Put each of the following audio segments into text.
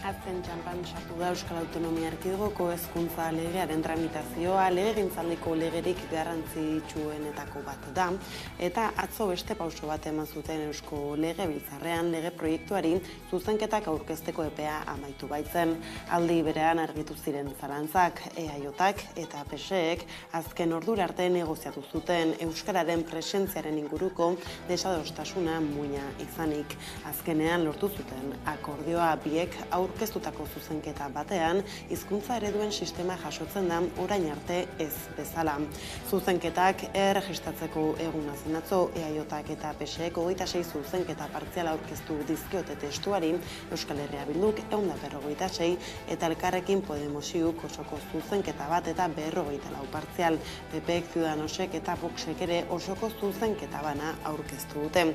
Azken txanpan sartu da Euskal Autonomia Erkidegoko hezkuntza legearen tramitazioa legegintzaldiko legerik garrantzitsuenetako bat da, eta atzo beste pauso bat eman zuten Eusko Legebiltzarrean lege proiektuari zuzenketak aurkezteko epea amaitu baitzen. Aldi berean argitu ziren zalantzak, EAJak eta PSEek azken ordura arte negoziatu zuten euskararen presentziaren inguruko desadostasuna muina izanik. Azkenean lortu zuten akordioa biek aurkeztutako zuzenketa batean hizkuntza ereduen sistema jasotzen da orain arte ez bezala. Zuzenketak erregistratzeko eguna zen atzo, EAJak eta PSEek 26 zuzenketa partziala aurkeztu dizkiote testuari, Euskal Herria Bilduk 156 eta Elkarrekin Podemosik osoko zuzenketa bat eta 54 partzial. PPek, Ciudadanosek eta Voxek ere osoko zuzenketa bana aurkeztu dute.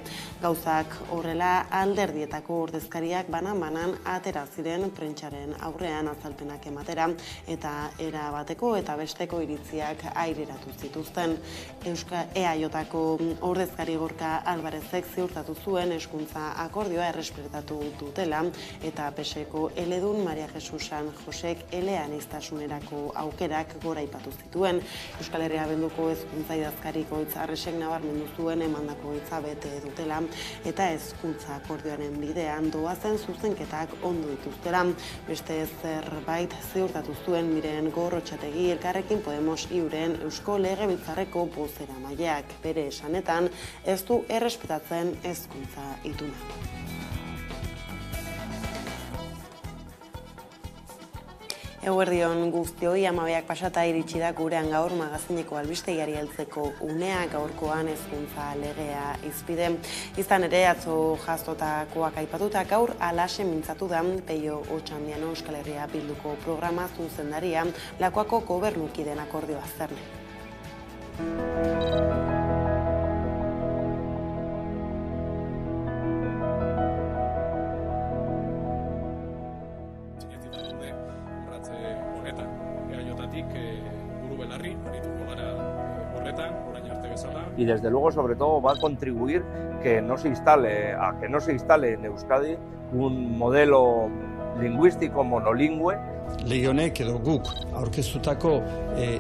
Gauzak horrela alderdietako ordezkariak banan atera ziren prentsaren aurrean azalpenak ematera eta era bateko eta besteko iritziak aireratu zituzten. EAJako ordezkari Gorka Alvarezek ziurtatu zuen hezkuntza akordioa errespetatu dutela eta PSeko eledun Maria Jesus San Josek eleaniztasunerako aukerak goraipatu zituen. Euskal Herria Bilduko hezkuntza idazkariko Arresek nabarmendu zuen emandako hitza bete dutela eta hezkuntza akordioaren bidean doazen zuzenketak ondo dituztela. Beste zerbait ziurtatu zuen Miren Gorrotxategi Elkarrekin Podemos Iuren Eusko Legebiltzarreko bozeramaileak. Bere esanetan ez du errespetatzen hezkuntza ituna. Eguerdion guztioi, 12 pasata iritsi da gurean gaur magazineko albistegiari heltzeko unea, gaurkoan hezkuntza legea hizpide. Izan ere, atzo jasotakoak aipatuta gaur alaxe mintzatu da Peio Otxandiano Euskal Herria Bilduko programa zuzendaria Lakuako gobernukideen akordioa zerne. Y desde luego, sobre todo, va a contribuir que no se instale en Euskadi un modelo lingüístico monolingüe. Lege honek edo guk aurkeztutako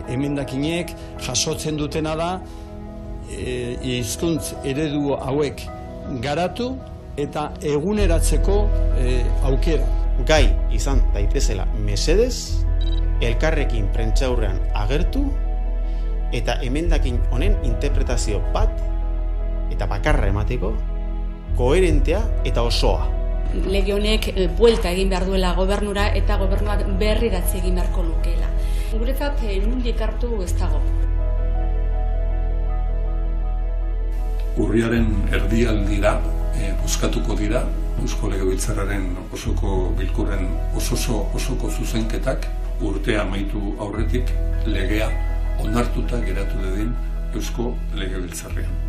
emendakinek jasotzen dutena da hizkuntz eredu hauek garatu eta eguneratzeko aukera. Gai izan daitezela mesedez, elkarrekin prentsaurrean agertu eta emendakin honen interpretazio bat eta bakarra emateko, koherentea eta osoa. Lege honek buelta egin behar duela gobernura eta gobernuak berriratzi egin beharko lukeela. Guretzat nondik hartu ez dago. Urriaren erdialdira bozkatuko dira Eusko Legebiltzarraren osoko bilkuren osoko zuzenketak urtea amaitu aurretik legea onartuta geratu dadin Eusko Legebiltzarrean.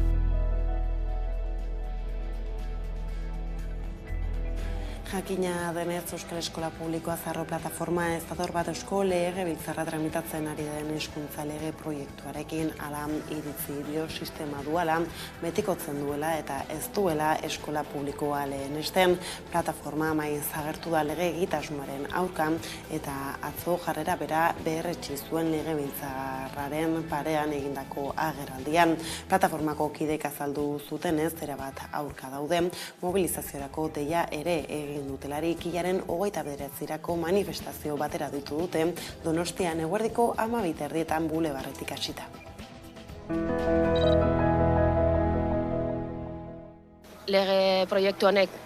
Jakina denez Euskal Eskola Publikoa Zarro Plataforma ez dator bat Eusko Legebiltzarra tramitatzen ari den hezkuntza lege proiektuarekin ala iritzi dio sistema duala betikotzen duela eta ez duela eskola publikoa lehenesten. Plataforma maiz agertu da lege egitasmoaren aurka eta atzo jarrera bera berretsi zuen Legebiltzarraren parean egindako agerraldian. Plataformako kideek azaldu zutenez erabat aurka daude, mobilizaziorako deia ere egin dutelarik hilaren 29-erako manifestazio batera ditu dute Donostian eguerdiko 12:30 bulebarretik hasita. Lege proiektu honek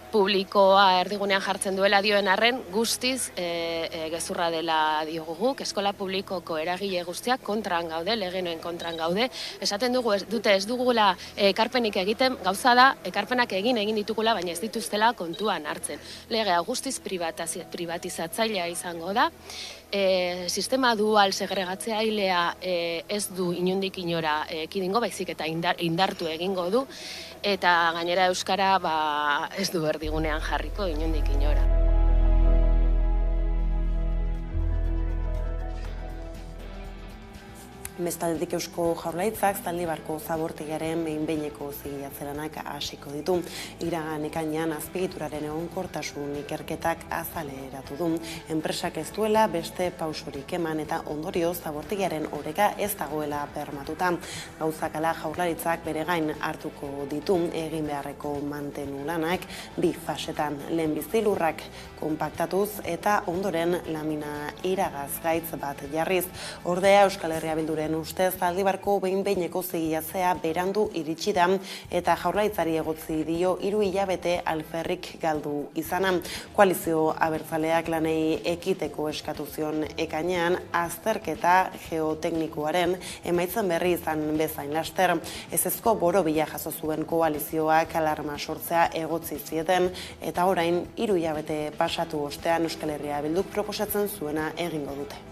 publikoa erdigunean jartzen duela dioen arren guztiz gezurra dela diogu guk. Eskola publikoko eragile guztiak kontran gaude, legenoen kontran gaude. Esaten dugu ez dugula ekarpenik egiten, gauza da ekarpenak egin ditugula, baina ez dituztela kontuan hartzen. Legea guztiz privatizatzailea izango da. Sistema dual segregatzailea ez du inondik inora ekidingo, baizik eta indartu egingo du, eta gainera euskara ez du erdigunean jarriko inondik inora. Bestaldetik Eusko Jaurlaritzak Zaldibarko zabortegiaren behin-behineko zigilatzeranak hasiko ditu. Iragan ekainean azpiegituraren egonkortasun ikerketak azaleratu du. Enpresak ez duela beste pausorik eman eta ondorio zabortegiaren oreka ez dagoela bermatuta. Gauzak ala Jaurlaritzak bere gain hartuko ditu egin beharreko mantenu lanak bi fasetan. Lehenbizi lurrak konpaktatuz eta ondoren lamina iragazgaitz bat jarriz. Ordea Euskal Herria Bilduren ustez Zaldibarko behin-behineko zigilatzea berandu iritsi da eta Jaurlaritzari egotzi dio 3 hilabete alferrik galdu izana. Koalizio abertzaleak lanei ekiteko eskatu zion ekainean azterketa geoteknikoaren emaitzen berri izan bezain laster. Ezezko borobila jaso zuen koalizioak alarma sortzea egotzi zieten eta orain 3 hilabete pasatu ostean Euskal Herria Bilduk proposatzen zuena egingo dute.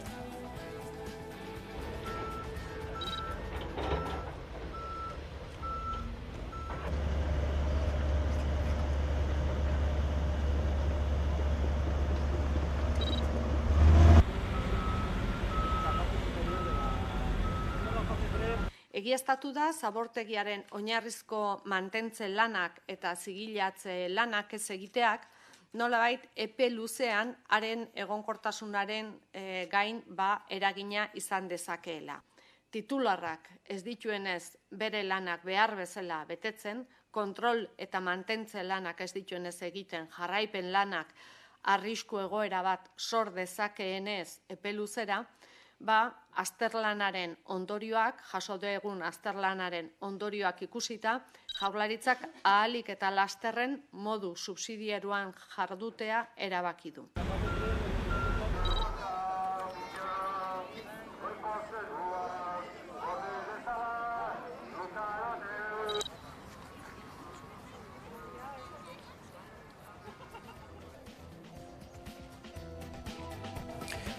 Egiaztatu da zabortegiaren oinarrizko mantentze lanak eta zigilatze lanak ez egiteak nolabait epe luzean haren egonkortasunaren gain eragina izan dezakeela. Titularrak ez dituenez bere lanak behar bezala betetzen, kontrol eta mantentze lanak ez dituenez egiten, jarraipen lanak arrisku egoera bat sor dezakeenez epe luzera, azterlanaren ondorioak, jaso dugun azterlanaren ondorioak ikusita, Jaurlaritzak ahalik eta lasterren modu subsidieroan jardutea erabaki du.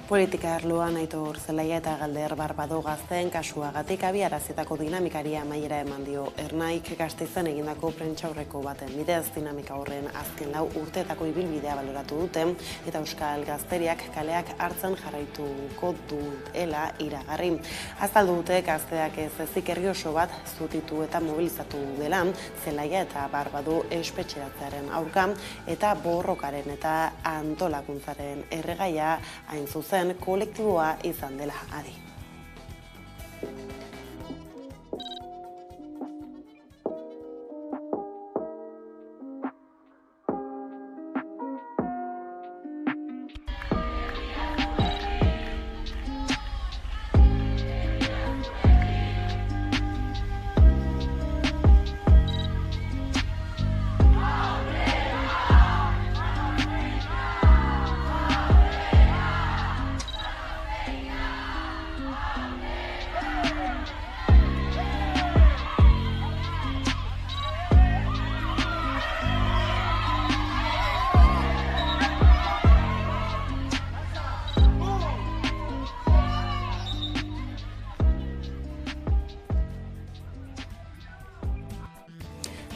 Politika arloan Aitor Zelaia eta Galder Barbado gazteen kasuagatik abiarazietako dinamikari amaiera eman dio Ernaik Gasteizen egindako prentsaurreko baten bidez. Dinamika horren azken 4 urteetako ibilbidea baloratu dute eta Euskal Gazteriak kaleak hartzen jarraituko duela iragarri. Azaldu dute gazteak ez ezik herri oso bat zutitu eta mobilizatu dela Zelaia eta Barbado espetxeratzearen aurka eta borrokaren eta antolakuntzaren erregaia hain zuzen kolektiboa izan dela adi.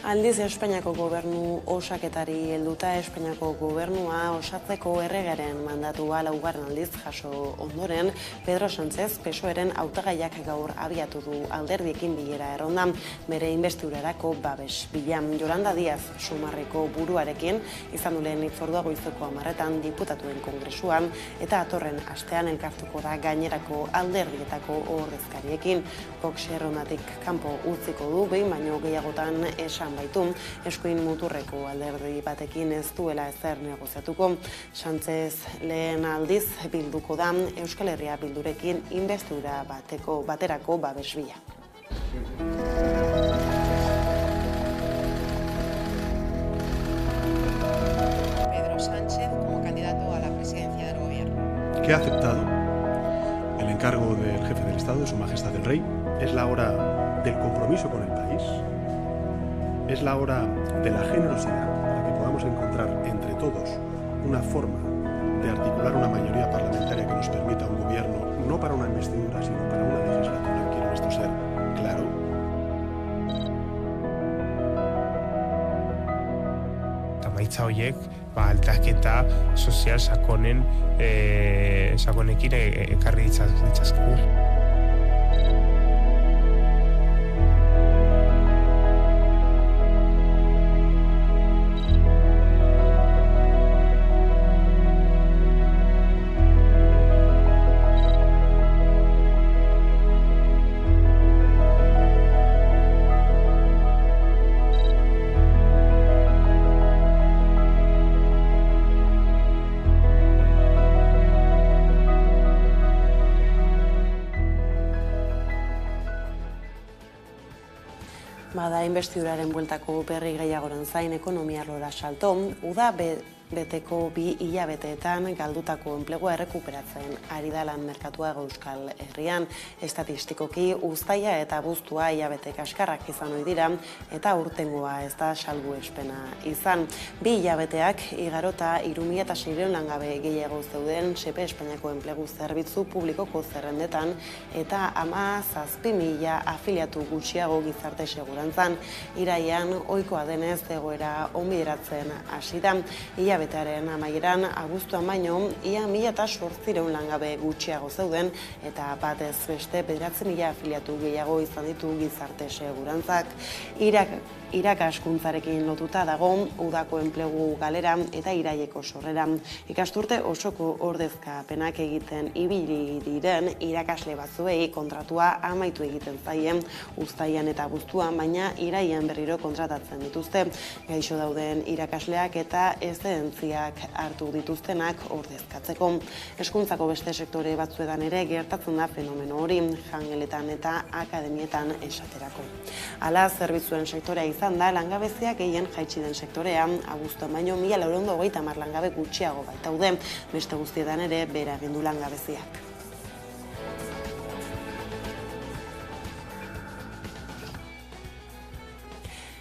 Aldiz, Espainiako gobernu osaketari helduta Espainiako gobernua osatzeko erregeren mandatua 4. aldiz jaso ondoren, Pedro Sánchez PSOEren hautagaiak gaur abiatu du alderdiekin bilera errondan bere investidurarako babes bila. Yolanda Díaz Sumarreko buruarekin izan du lehen hitzordua goizeko 10 diputatuen kongresuan eta atorren astean elkartuko da gainerako alderdietako ordezkariekin. Vox errondatik kanpo utziko du behin baino gehiagotan esan baitu eskuin muturreko alderdi batekin ez duela ezer negoziatuko. Sánchez lehen aldiz bilduko da Euskal Herria Bildurekin investidura baterako babes bila. Pedro Sánchez como candidato a la presidencia del gobierno. Que ha aceptado el encargo del jefe del Estado, de Su Majestad el Rey. Es la hora del compromiso con el país. Es la hora de la generosidad para que podamos encontrar entre todos una forma de articular una mayoría parlamentaria que nos permita un gobierno, no para una investidura, sino para una legislatura. Quiero esto ser claro. Emaitza horiek aldaketa sozial sakonekin ekarri ditzazkegu. Bada, investiduraren bueltako berri gehiagoren zain ekonomia arlora salto, uda beteko 2 hilabeteetan galdutako enplegua errekuperatzen ari da lan merkatua Euskal Herrian. Estatistikoki uztaila eta abuztua hilabete kaskarrak izan ohi dira eta urtengoa ez da salbuespena izan. 2 hilabeteak igarota 3.600 langabe gehiago zeuden SEPE Espainiako enplegu zerbitzu publikoko zerrendetan eta 17.000 afiliatu gutxiago gizarte segurantzan. Iraian ohikoa denez egoera onbideratzen hasi da. Hilabetearen amaieran abuztuan baino ia 1.800 langabe gutxiago zeuden eta batez beste 9.000 afiliatu gehiago izan ditu gizarte segurantzak. Irakaskuntzarekin lotuta dago udako enplegu galera eta iraieko sorrera. Ikasturte osoko ordezkapenak egiten ibili diren irakasle batzuei kontratua amaitu egiten zaien uztailan eta abuztuan, baina iraian berriro kontratatzen dituzte. Gaixo dauden irakasleak eta eszedentziak hartu dituztenak ordezkatzeko. Hezkuntzako beste sektore batzuetan ere gertatzen da fenomeno hori, jangeletan eta akademietan esaterako. Hala, zerbitzuen sektorea izan da langabeziak gehien jaitsi den sektorea, abuztuan baino 1.430 langabe gutxiago baitaude, beste guztietan ere behera egin du langabeziak.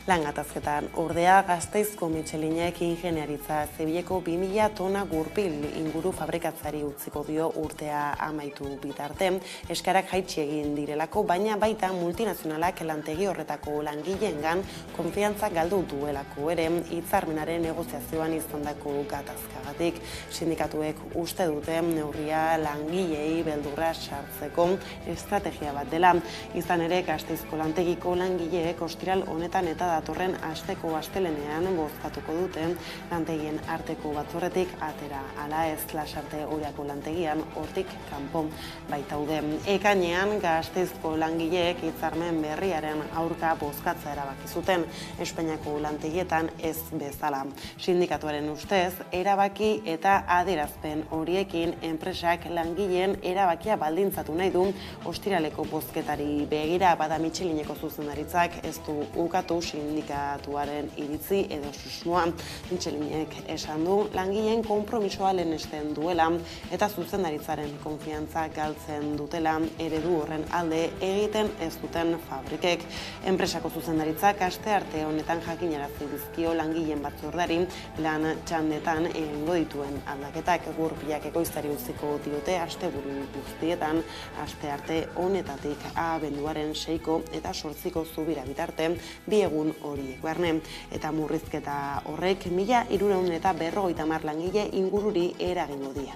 Langatazketan ordea Gasteizko Mitxelinek ingeniaritza zebileko 2.000 tona gurpil inguru fabrikatzari utziko dio urtea amaitu bitarte. Eskarak jaitsi egin direlako, baina baita multinazionalak lantegi horretako langileengan konfiantza galdu duelako ere hitzarmenaren negoziazioan izandako gatazkagatik. Sindikatuek uste dute neurria langileei beldurra sartzeko estrategia bat dela. Izan ere Gasteizko lantegiko langileek ostiral honetan eta datorren asteko astelenean bozkatuko dute lantegien arteko batzorretik atera. Hala ez Lasarte Oriako lantegian hortik kanpo baitaude. Ekainean Gasteizko langileek hitzarmen berriaren aurka bozkatza erabaki zuten, Espainiako lantegietan ez bezala. Sindikatuaren ustez, erabaki eta adierazpen horiekin enpresak langileen erabakia baldintzatu nahi du ostiraleko bozketari begira. Bada Mitxelineko zuzendaritzak ez du ukatu sindikatuaren iritzi edo susmoa. Mitxelinek esan du langileen konpromisoa lehenesten duela eta zuzendaritzaren konfiantza galtzen dutela eredu horren alde egiten ez duten fabrikek. Enpresako zuzendaritzak astearte honetan jakinarazi dizkio langileen batzordari lan txandetan egingo dituen aldaketak. Gurpilak ekoiztari utziko diote asteburu guztietan, astearte honetatik abenduaren 6 eta 8 zubira bitarte, 2 egun horiek barne, eta murrizketa horrek 1.350 langile ingururi eragingo die.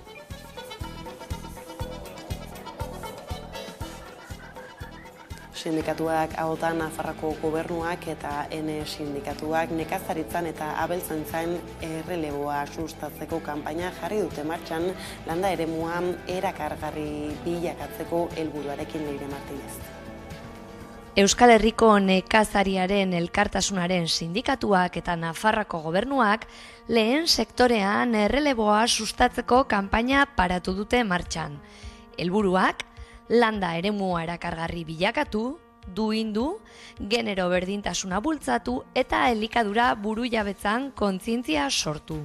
Sindikatuak ahotan Nafarroako gobernuak eta Ene sindikatuak nekazaritzan eta abeltzaintzan erreleboa sustatzeko kanpaina jarri dute martxan landa eremua erakargarri bilakatzeko helburuarekin. Leire Martinez. Euskal Herriko nekazariaren elkartasunaren sindikatuak eta Nafarroako gobernuak lehen sektorean erreleboa sustatzeko kanpaina paratu dute martxan. Helburuak landa eremua erakargarri bilakatu, duindu, genero berdintasuna bultzatu eta elikadura burujabetzan kontzientzia sortu.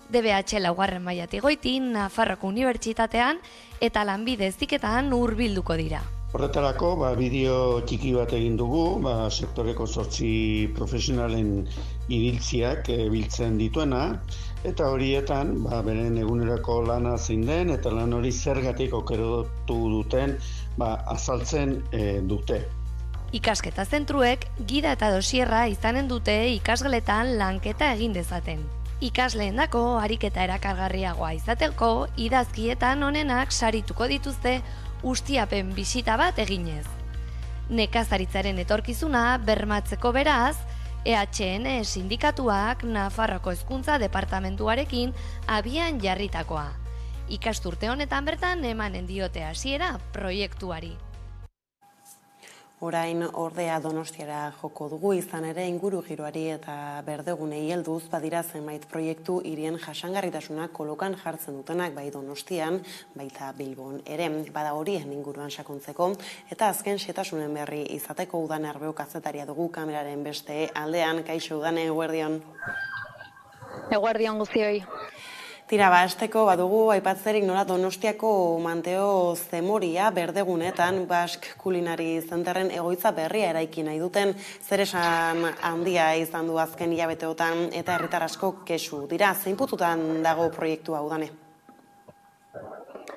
DBH laugarren mailatik goiti Nafarroako Unibertsitatean eta lanbide heziketan hurbilduko dira. Horretarako bideo txiki bat egin dugu, sektoreko 8 profesionalen ibiltziak biltzen dituena, eta horietan beren egunerako lana zein den eta lan hori zergatik aukeratu duten azaltzen dute. Ikasketa zentruek gida eta dosierra izanen dute ikasgeletan lanketa egin dezaten. Ikasleendako ariketa erakargarriagoa izateko idazkietan onenak sarituko dituzte ustiapen bisita bat eginez. Nekazaritzaren etorkizuna bermatzeko beraz, EHN sindikatuak Nafarroako Hezkuntza Departamentuarekin abian jarritakoa. Ikasturte honetan bertan emanen diote hasiera proiektuari. Orain ordea Donostiara joko dugu, izan ere inguru giroari eta berdegunei helduz badira zenbait proiektu hirien jasangarritasuna kolokan jartzen dutenak bai Donostian, baita Bilbon ere. Bada horien inguruan sakontzeko eta azken xetasunen berri izateko Udane Arbeo kazetaria dugu kameraren beste aldean. Kaixo Udane, eguerdion. Eguerdion guztioi. Tira, hasteko badugu aipatzerik nola Donostiako Manteo Zemoria berdegunetan Bask Kulinari Zenterren egoitza berria eraiki nahi duten, zer esan handia izan du azken hilabeteotan eta herritar asko kexu dira. Zein puntutan dago proiektua Udane?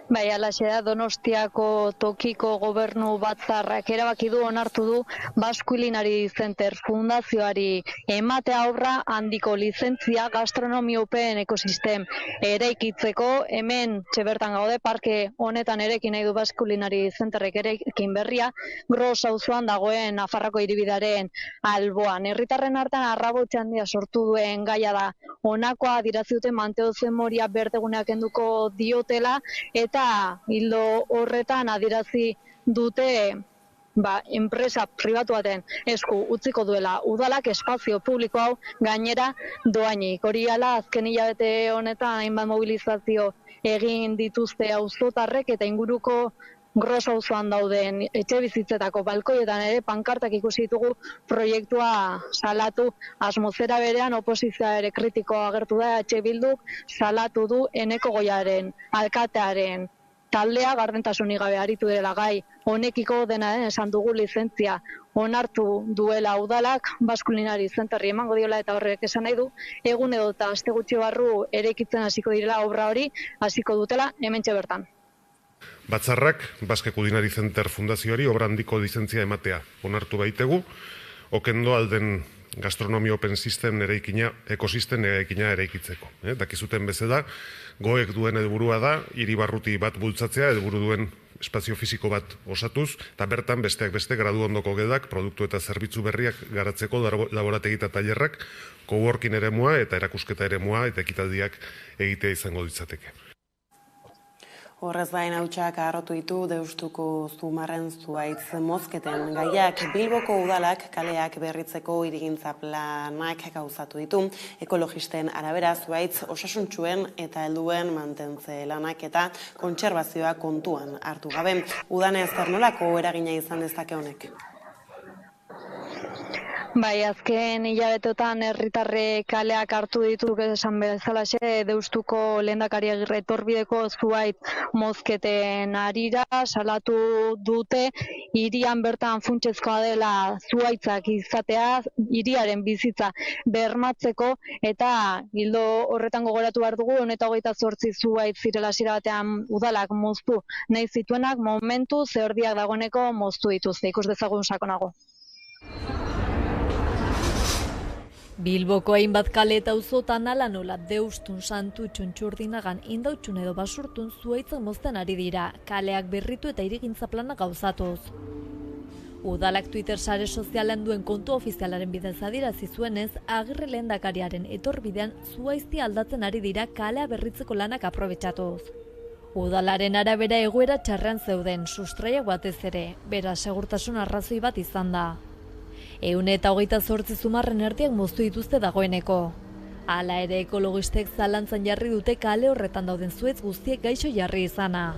Bai, alaxe da, Donostiako tokiko gobernu batzarrak erabaki du onartu du Bask Kulinari Center fundazioari emate aurra handiko lizentzia gastronomiopen ekosistem eraikitzeko. Hemen txebertan gaude, parke honetan erekin nahi du Bask Kulinari Centerrek erekin berria, Gros auzoan dagoen Nafarroako hiribidaren alboan. Herritarren artean arrabotze handia sortu duen gaia da. Honakoa adierazi dute Manteo Zemoria berdeguneak kenduko diotela eta hildo horretan adierazi dute enpresa pribatu baten esku utziko duela udalak espazio publiko hau gainera doainik. Hori hala azken hilabete honetan hainbat mobilizazio egin dituzte auzotarrek eta inguruko Gros auzoan dauden etxe bizitzetako balkoietan ere pankartak ikusi ditugu proiektua salatu. Asmozera berean oposizioa ere kritikoa agertu da, EH Bilduk salatu du Eneko Goiaren alkatearen taldea gardentasunik gabe aritu dela gai honekiko dena den esan dugu lizentzia onartu duela udalak Bask Kulinari Zenterri emango diola eta horrek esan nahi du egun edo eta aste gutxi barru eraikitzen hasiko direla obra hori hasiko dutela hementxe bertan. Batzarrak Bask Kulinari Center fundazioari obra handiko lizentzia ematea onartu baitegu, okendo alden gastronomia open system ekosistem eraikina eraikitzeko. Dakizuten bezala, goek duen helburua da, hiri barruti bat bultzatzea, helburu duen espazio fisiko bat osatuz, eta bertan besteak beste gradu ondoko gedak, produktu eta zerbitzu berriak garatzeko laborategi eta tailerrak, coworking eremua eta erakusketa eremua eta ekitaldiak egitea izango ditzateke. Horrez gain hautsak harrotu ditu Deustuko Zumarren zuhaitz mozketen gaiak. Bilboko udalak kaleak berritzeko hirigintza planak gauzatu ditu. Ekologisten arabera zuhaitz osasuntsuen eta helduen mantentze lanak eta kontserbazioa kontuan hartu gabe. Udane zer nolako eragina izan dezake honek? Bai, azken hilabeteotan herritarre kaleak hartu ditu esan bezalaxe Deustuko lehendakari Agirre etorbideko zuhaitz mozketen harira salatu dute hirian bertan funtsezkoa dela zuhaitzak izatea, hiriaren bizitza bermatzeko eta hildo horretan gogoratu behar dugu 28 zuhaitz zirela hasiera batean udalak moztu nahi zituenak momentu zerdiak dagoeneko moztu dituzte. Ikus dezagun sakonago. Bilboko hainbat kale eta auzotan hala nola Deustun, Santu, Txuntxurdinagan, Indautxun edo Basurtun zuhaitzak mozten ari dira, kaleak berritu eta hirigintza plana gauzatuz. Udalak Twitter sare sozialean duen kontu ofizialaren bidez adierazi zuenez, Agirre lehendakariaren etorbidean zuhaizti aldatzen ari dira kalea berritzeko lanak aprobetxatuz. Udalaren arabera egoera txarrean zeuden, sustraiak batez ere, bera segurtasun arrazoi bat izan da. 128 Zumarren erdiak moztu dituzte dagoeneko. Hala ere ekologistek zalantzan jarri dute kale horretan dauden zuhaitz guztiek gaixo jarri izana.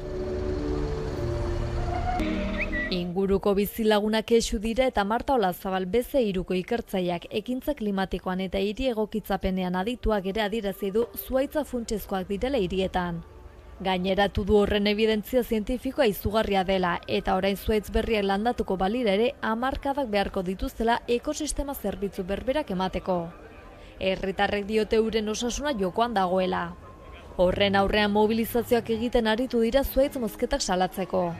Inguruko bizilagunak kexu dira eta Marta Olazabal beze hiruko ikertzaileak ekintza klimatikoan eta hiri egokitzapenean adituak ere adierazi du zuhaitza funtsezkoak direla hirietan. Gaineratu du horren evidentzia zientifikoa izugarria dela eta orain zuhaitz berriak landatuko balira ere hamarkadak beharko dituztela ekosistema zerbitzu berberak emateko. Herritarrek diote euren osasuna jokoan dagoela. Horren aurrean mobilizazioak egiten aritu dira zuhaitz mozketak salatzeko.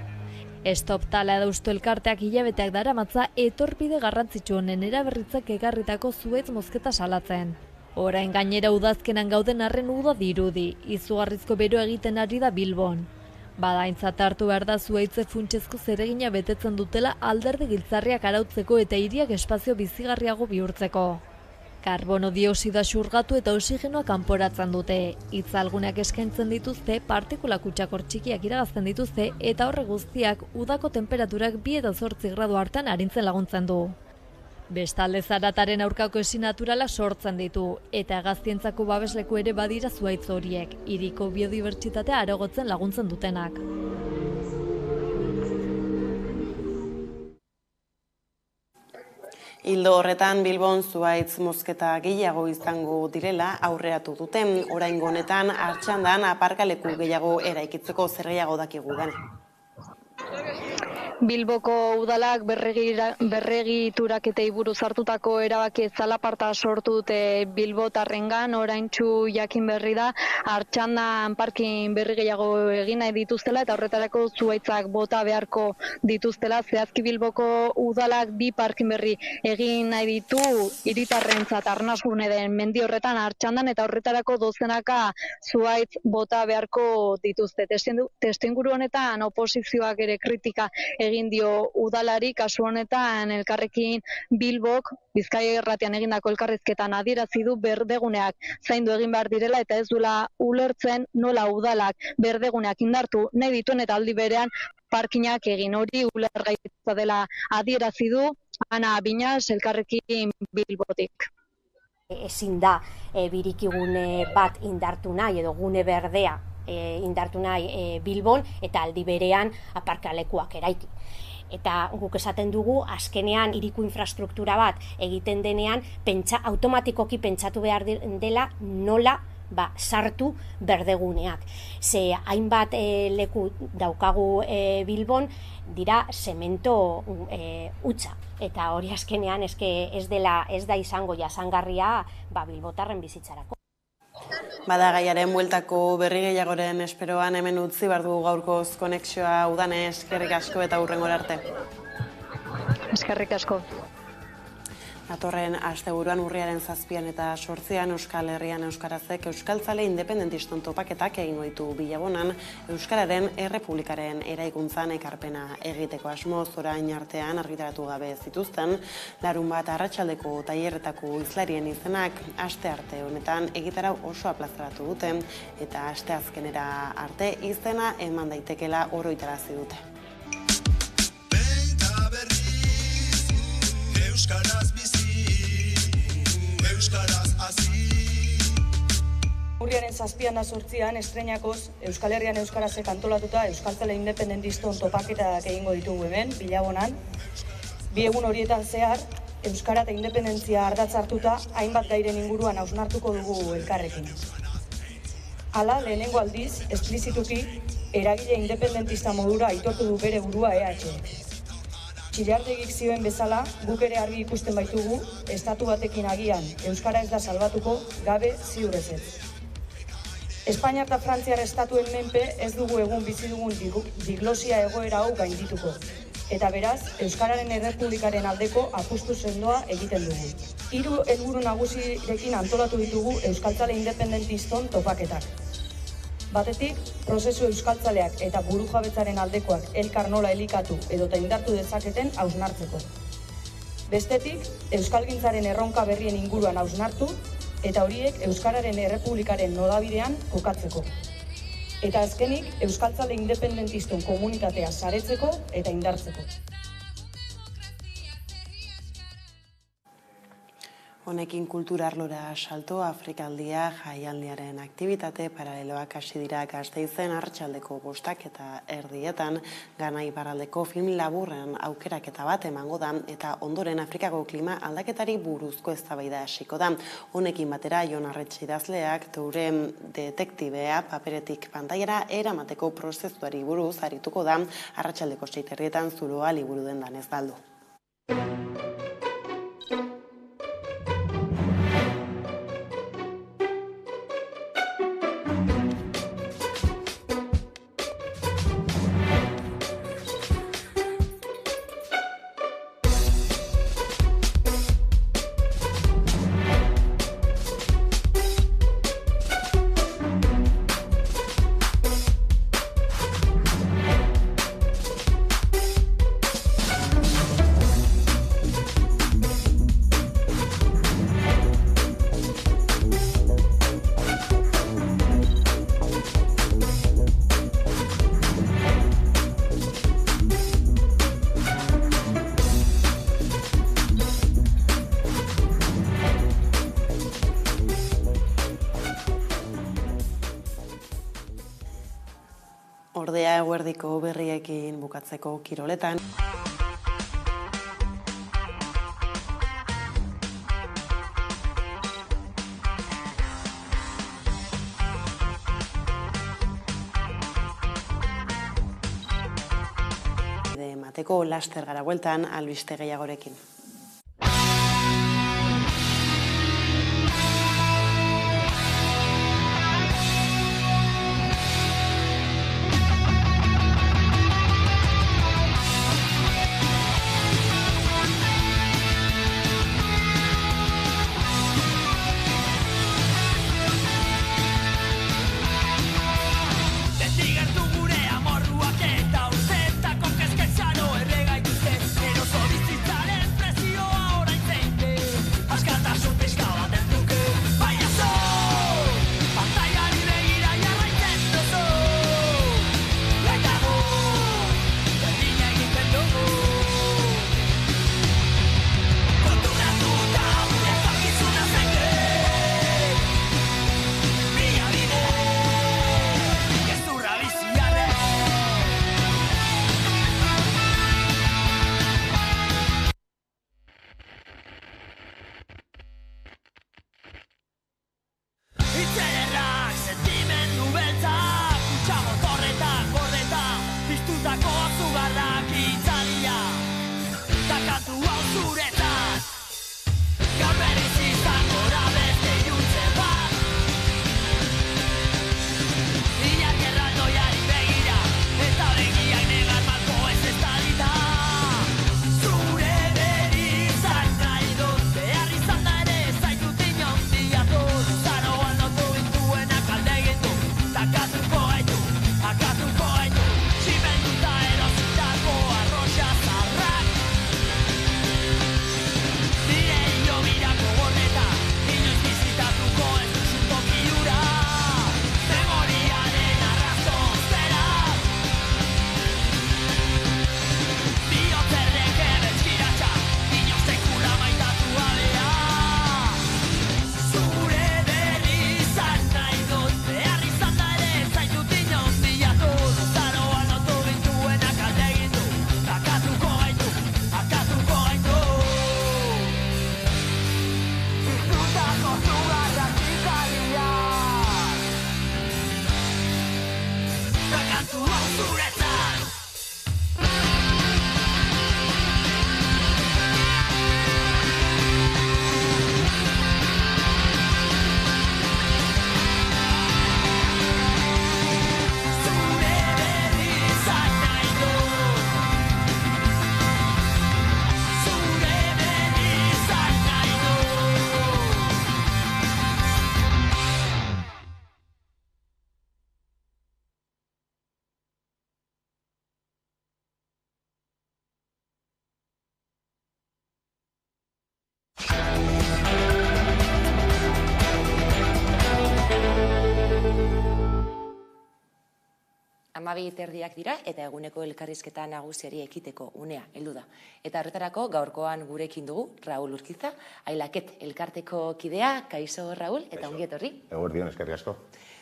Stop Tala Deustu elkarteak hilabeteak daramatza etorpide garrantzitsu honen eraberritzak egarritako zuhaitz mozketa salatzen. Orain gainera udazkenan gauden arren uda dirudi, izugarrizko bero egiten ari da Bilbon. Badaintzat hartu behar da zuhaitze funtsezko zeregina betetzen dutela alderdi giltzarriak arautzeko eta hiriak espazio bizigarriago bihurtzeko. Karbono dioxidoa xurgatu eta oxigenoa kanporatzen dute. Itzalguneak eskaintzen dituzte, partikula kutxakor txikiak iragazten dituzte eta horre guztiak udako temperaturak 2 eta 8 gradu artean arintzen laguntzen du. Bestalde zarataren aurkako esi naturala sortzen ditu eta hegaztientzako babesleku ere badira zuhaitz horiek, hiriko biodibertsitatea areagotzen laguntzen dutenak. Ildo horretan Bilbon zuhaitz mozketa gehiago izango direla aurreratu duten, oraingo honetan Artxandan aparkaleku gehiago eraikitzeko zer gehiago dakigu den. Bilboko udalak berregituraketei buruz hartutako erabaki zalaparta sortu dute bilbotarrengan, oraintsu jakin berri da Artxandan parkin berri gehiago egin nahi dituztela eta horretarako zuhaitzak bota beharko dituztela. Zehazki Bilboko udalak 2 parkin berri egin nahi ditu hiritarrentzat arnasgune den mendi horretan Artxandan eta horretarako dozenaka zuhaitz bota beharko dituzte. Testuinguru honetan oposizioak ere kritika egin dio udalari, kasu honetan Elkarrekin Bilbok Bizkaia Irratian egindako elkarrizketan adierazi du berdeguneak zaindu egin behar direla eta ez duela ulertzen nola udalak berdeguneak indartu nahi dituen eta aldi berean parkinak egin, hori ulergaitza dela adierazi du Ana Biñas Elkarrekin Bilbotik. Ezin da birikigune bat indartu nahi edo gune berdea indartu nahi Bilbon eta aldi berean aparkalekuak eraiki. Eta guk esaten dugu, azkenean hiriko infrastruktura bat egiten denean, automatikoki pentsatu behar dela nola sartu berdeguneak. Ze hainbat leku daukagu Bilbon dira zemento hutsa. Eta hori azkenean ez da izango jasangarria bilbotarren bizitzarako. Bada gaiaren bueltako berri gehiagoren esperoan hemen utzi behar dugu gaurkoz konexioa udane, eskerrik asko eta hurrengora arte. Eskerrik asko. Datorren asteburuan urriaren 7 eta 8 Euskal Herrian euskarazek euskaltzale independentiston topaketak egingo ditu Bilabonan euskararen errepublikaren eraikuntzan ekarpena egiteko asmoz orain artean argitaratu gabe zituzten larunbat arratsaldeko tailerretako hizlarien izenak astearte honetan egitarau oso plazaratu dute eta asteazkenera arte izena eman daitekela oroitarazi dute. Urriaren 7 eta 8 estreinakoz Euskal Herrian euskarazek antolatuta euskaltzale independentiston topaketak egingo ditugu hemen, Bilabonan. 2 egun horietan zehar, euskara eta independentzia ardatz hartuta hainbat gairen inguruan hausnartuko dugu elkarrekin. Hala, lehenengo aldiz, esplizituki, eragile independentista modura aitortu du bere burua EH. Txillardegik zioen bezala, guk ere argi ikusten baitugu, estatu batekin agian euskara ez da salbatuko, gabe ziurrezetz. Espainiar eta Frantziar estatuen menpe ez dugu egun bizi dugun diglosia egoera hau gaindituko. Eta beraz, euskararen errepublikaren aldeko apustu sendoa egiten dugu. 3 helburu nagusirekin antolatu ditugu euskaltzale independentiston topaketak. Batetik, prozesu euskaltzaleak eta burujabetzaren aldekoak elkar nola elikatu edota indartu dezaketen hausnartzeko. Bestetik, euskalgintzaren erronka berrien inguruan hausnartu eta horiek euskararen errepublikaren nodabidean kokatzeko. Eta azkenik, euskaltzale independentiston komunitatea saretzeko eta indartzeko. Honekin kultura arlora salto, Afrikaldia jaialdiaren aktibitate paraleloak hasi dira Gasteizen arratsaldeko 5 eta erdietan Gana iparraldeko film laburren aukeraketa bat emango da eta ondoren Afrikako klima aldaketari buruzko eztabaida hasiko da. Honekin batera Jon Arretxe idazleak Toure detektibea paperetik pantailara eramateko prozesuari buruz arituko da arratsaldeko 6 herrietan Zuloa liburu dendan ez galdu. Ordea eguerdiko berriekin bukatzeko kiroletan. Emateko laster gara bueltan albiste gehiagorekin. Terdiak dira eta eguneko elkarrizketa nagusiari ekiteko unea heldu da. Eta horretarako gaurkoan gurekin dugu Raul Urkiza, Ailaket elkarteko kidea. Kaixo Raul, eta ongi etorri. Eguerdion, eskerrik asko.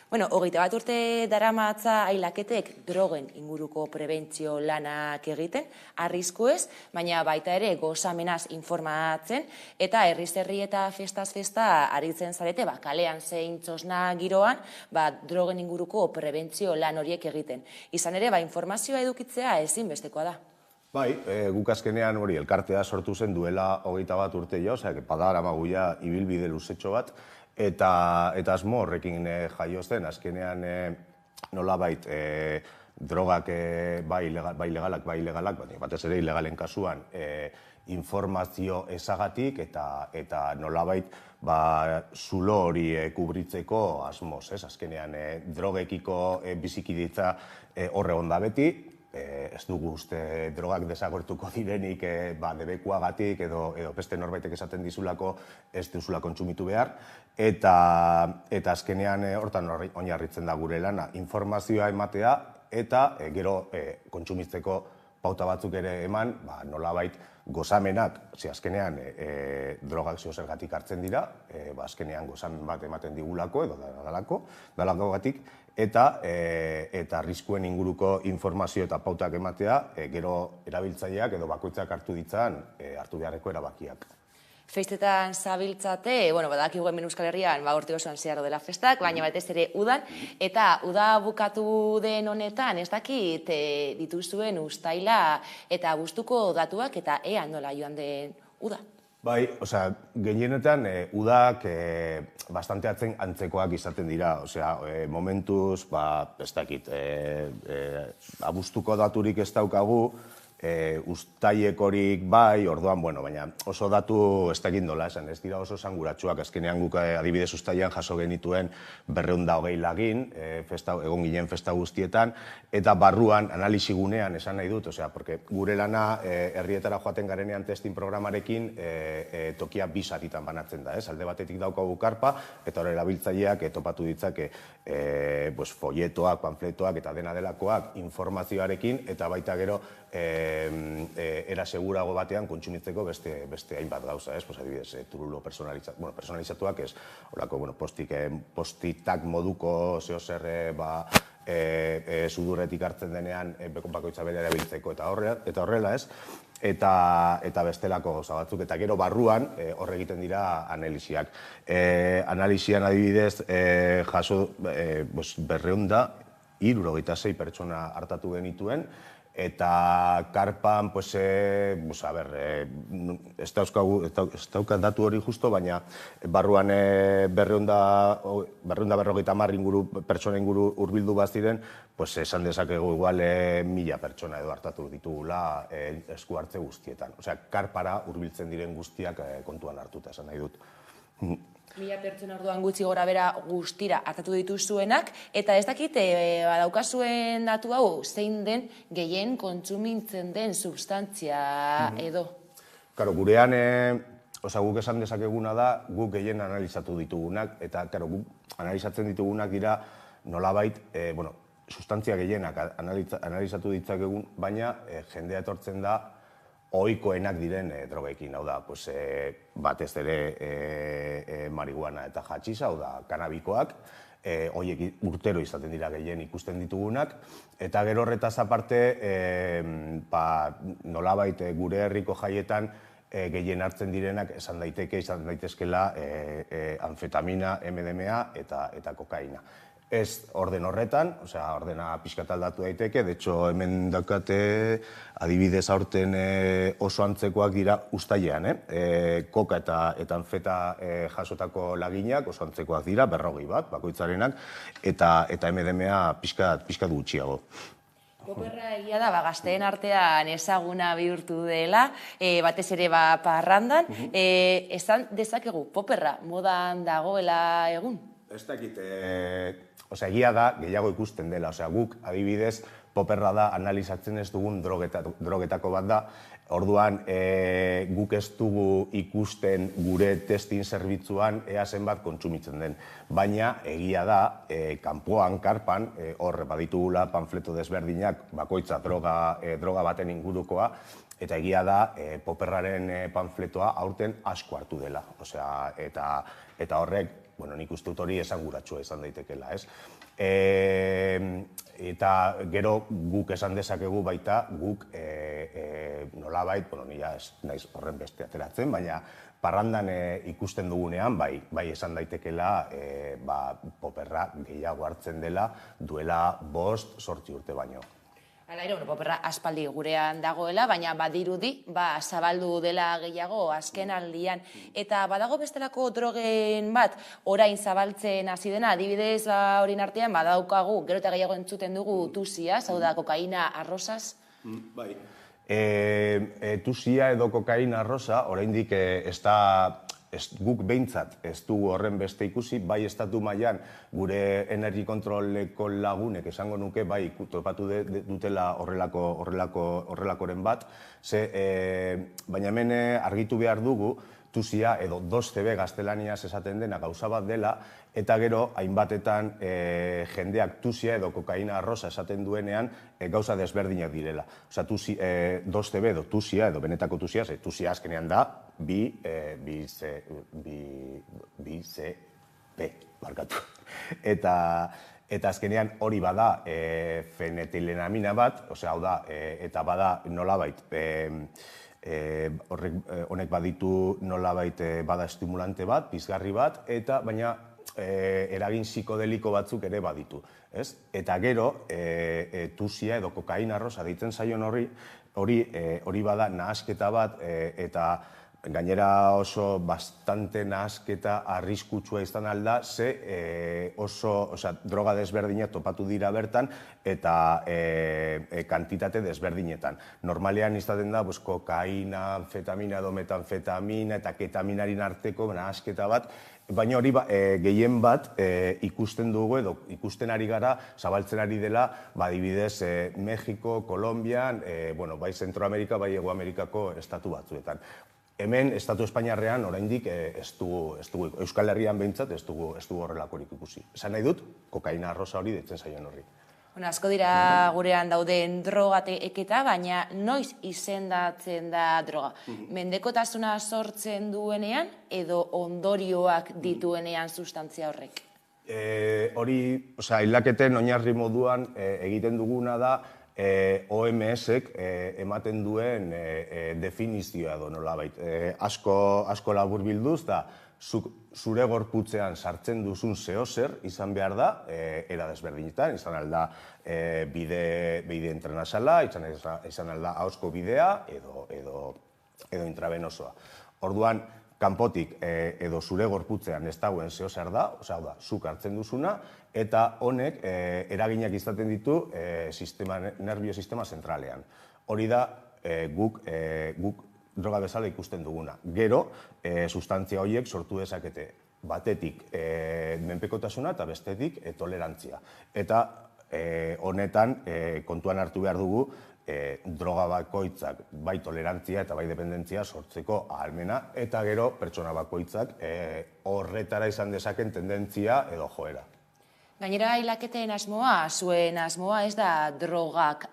Bueno, 21 urte daramatza Ailaketek drogen inguruko prebentzio lanak egiten, arriskuez, baina baita ere gozamenaz informatzen, eta herriz herri eta festaz festa aritzen zarete, kalean zein txosna giroan, drogen inguruko prebentzio lan horiek egiten. Izan ere, informazioa edukitzea ezinbestekoa da. Bai, guk azkenean hori elkartea sortu zen duela 21 urte jo, padara maguia ibilbide luzetxo bat, eta asmo horrekin jaio zen, azkenean nolabait drogak bai legalak, batez ere ilegalen kasuan informazio ezagatik eta nolabait zulo hori kubritzeko asmoz, azkenean drogekiko bizikidetza horre onda beti, ez dugu uste drogak desagertuko direnik debekuagatik edo beste norbaitek esaten dizulako ez duzula kontsumitu behar, eta azkenean hortan oinarritzen da gure lana, informazioa ematea eta gero kontsumitzeko pauta batzuk ere eman, nolabait gozamenak, azkenean drogak zergatik hartzen dira, azkenean gozamen bat ematen digulako edo dalako gatik, eta arriskuen inguruko informazio eta pautak ematea, gero erabiltzaileak edo bakoitzak hartu ditzan hartu beharreko erabakiak. Festetan zabiltzate, badakigu hemen Euskal Herrian urte osoan zehar dela festak, baina batez ere udan, eta uda bukatu den honetan, ez dakit dituzuen uztaila eta abuztuko datuak eta ea nola joan den uda. Bai, gehienetan udak bastante antzekoak izaten dira, momentuz, ez dakit, abuztuko daturik ez daukagu, uztailekorik bai, orduan, baina oso datu ez dakit nola esan, ez dira oso esanguratsuak, azkenean guk adibidez uztailean jaso genituen 220 lagin, egon ginen festa guztietan, eta barruan, analisi gunean esan nahi dut, porque gure lana herrietara joaten garenean testing programarekin tokia bi satitan banatzen da, alde batetik daukagu karpa, eta hori erabiltzaileak topatu ditzake folletoak, panfletoak eta dena delakoak informazioarekin, eta baita gero era segurago batean kontsumitzeko beste hainbat gauza, adibidez, turulo personalizatuak ez, horako postitak moduko zehozer sudurretik hartzen denean bakoitza bere erabiltzeko eta horrela ez, eta bestelako gauza batzuk, eta gero barruan hor egiten dira analisiak. Analisian adibidez jaso 276 pertsona hartatu genituen, eta karpan, ez daukat datu hori justo, baina barruan 250 inguru pertsona inguru hurbildu baziren, esan dezakegu igual 1000 pertsona edo hartatu ditugula esku hartze guztietan. Karpara hurbiltzen diren guztiak kontuan hartuta, esan nahi dut. 1000 pertsona orduan gutxi gora bera guztira hartatu dituzuenak, eta ez dakit badaukazuen datu hau zein den gehien kontsumitzen den substantzia edo? Gurean, guk esan dezakeguna da, guk gehien analizatu ditugunak, eta guk analizatzen ditugunak dira nolabait, sustantzia gehienak analizatu ditzakegun, baina jendea etortzen da ohikoenak diren drogekin, hau da, batez ere marihuana eta hatxixa, hau da, kanabikoak, horiek urtero izaten dira gehien ikusten ditugunak, eta gero horretaz aparte, nolabait gure herriko jaietan gehien hartzen direnak izan daitezkela anfetamina, MDMA eta kokaina. Ez orden horretan, ordena pixkat aldatu daiteke, de hecho hemen daukate adibidez aurten oso antzekoak dira uztailean, koka eta anfeta jasotako laginak oso antzekoak dira, 40 bat, bakoitzarenak, eta MDMA pixkat gutxiago. Poperra egia da, gazteen artean ezaguna bihurtu dela, batez ere parrandan, esan dezakegu poperra modan dagoela egun? Ez dakit, egia da, gehiago ikusten dela, guk adibidez, poperra da analizatzen ez dugun drogetako bat da, orduan guk ez dugu ikusten gure testing zerbitzuan ea zenbat kontsumitzen den. Baina egia da, kanpoan, karpan, hor baditugula panfleto desberdinak bakoitza droga baten ingurukoa, eta egia da, poperraren panfletoa aurten asko hartu dela. Eta horrek, nik uste dut hori esanguratsua izan daitekela, ez? Eta gero guk esan dezakegu baita, guk nolabait, nila ez naiz horren beste ateratzen, baina parrandan ikusten dugunean, bai esan daitekela poperra gehiago hartzen dela duela 5-8 urte baino. Hala ere, poperra aspaldi gurean dagoela, baina badirudi, zabaldu dela gehiago azken aldian. Eta badago bestelako drogen bat, orain zabaltzen hasi dena, adibidez horien artean, badaukagu, gero eta gehiago entzuten dugu tusia, hau da, kokaina arrosaz? Bai. Tusia edo kokaina arrosa, oraindik ez da guk behintzat ez dugu horren beste ikusi, bai estatu mailan gure energi kontroleko lagunek esango nuke, bai topatu dutela horrelakoren bat, baina hemen argitu behar dugu, tusia edo 2CB gaztelaniaz esaten dena gauza bat dela, eta gero hainbatetan jendeak tusia edo kokaina arrosa esaten duenean gauza desberdinak direla. Osea, 2CB edo tusia edo benetako tusia, tusia azkenean da B-C-P, barkatu. Eta azkenean hori bada fenetilenamina bat, osea, hau da, eta bada nolabait, honek baditu nolabait bada estimulante bat, pizgarri bat, eta baina eragin psikodeliko batzuk ere baditu. Eta gero, tusia edo kokaina arrosa deitzen zaion hori bada nahasketa bat, eta gainera oso bastante nahasketa arriskutsua izan alda, ze oso droga desberdinak topatu dira bertan eta kantitate desberdinetan. Normalean izaten da kokaina, amfetamina edo metanfetamina eta ketaminaren arteko nahasketa bat, baina hori gehien bat ikusten dugu edo ikusten ari gara, zabaltzen ari dela, adibidez, Mexiko, Kolombian, bai Zentroamerika, bai Hego Amerikako estatu batzuetan. Hemen, Estatu Espainiarrean, oraindik ez dugu, Euskal Herrian behintzat, ez dugu horrelakorik ikusi. Esan nahi dut, kokaina arrosa hori deitzen zaion horri. Asko dira gurean dauden drogateketa, baina noiz izendatzen da droga? Mendekotasuna sortzen duenean edo ondorioak dituenean sustantzia horrek? Hori, hildaketen oinarri moduan egiten duguna da, OMS-ek ematen duen definizioa edo nolabait. Asko labur bilduz, da zure gorputzean sartzen duzun zeozer izan behar da, era desberdinetan, izan alda bide entrenasala, izan alda ahozko bidea edo intravenosoa. Orduan, kanpotik edo zure gorputzean ez dagoen zeozer da, hau da, zuk hartzen duzuna, eta honek eraginak izaten ditu nerviosistema zentralean. Hori da guk droga bezala ikusten duguna. Gero, sustantzia horiek sortu dezakete batetik menpekotasuna eta bestetik tolerantzia. Eta honetan kontuan hartu behar dugu droga bakoitzak bai tolerantzia eta bai dependentzia sortzeko ahalmena, eta gero pertsona bakoitzak horretara izan dezaken tendentzia edo joera. Gainera, hilaketen asmoa, zuen asmoa ez da drogak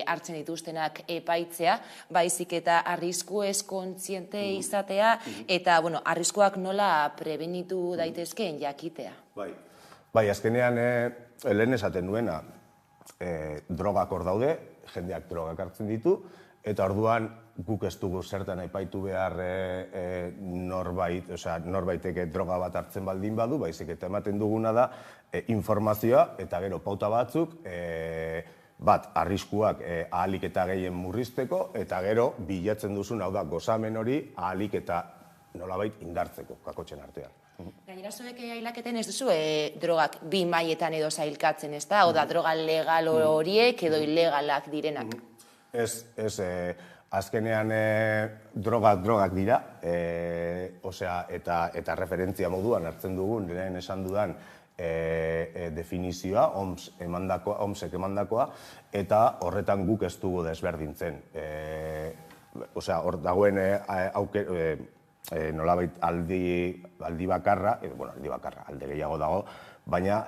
hartzen dituztenak epaitzea, baizik eta arrisku ez kontziente izatea, eta arriskuak nola prebenitu daitezkeen jakitea. Bai, azkenean lehen esaten duena, drogak hor daude, jendeak drogak hartzen ditu, eta orduan guk ez dugu zertan epaitu behar norbaiteke droga bat hartzen baldin badu, baizik eta ematen duguna da informazioa eta gero pauta batzuk, bat arriskuak ahalik eta gehien murrizteko, eta gero bilatzen duzun, hau da, gozamen hori ahalik eta nolabait indartzeko kakotxen artean. Gainera zuek hilaketen ez duzu drogak bi mailetan edo sailkatzen, ez da? Oda droga legal horiek edo ilegalak direnak? Ez, azkenean drogak dira, eta referentzia moduan hartzen dugun, lehen esan dudan definizioa, OMS-ek emandakoa, eta horretan guk ez dugu desberdintzen. Hor dagoen nolabait aldi bakarra, alde gehiago dago, baina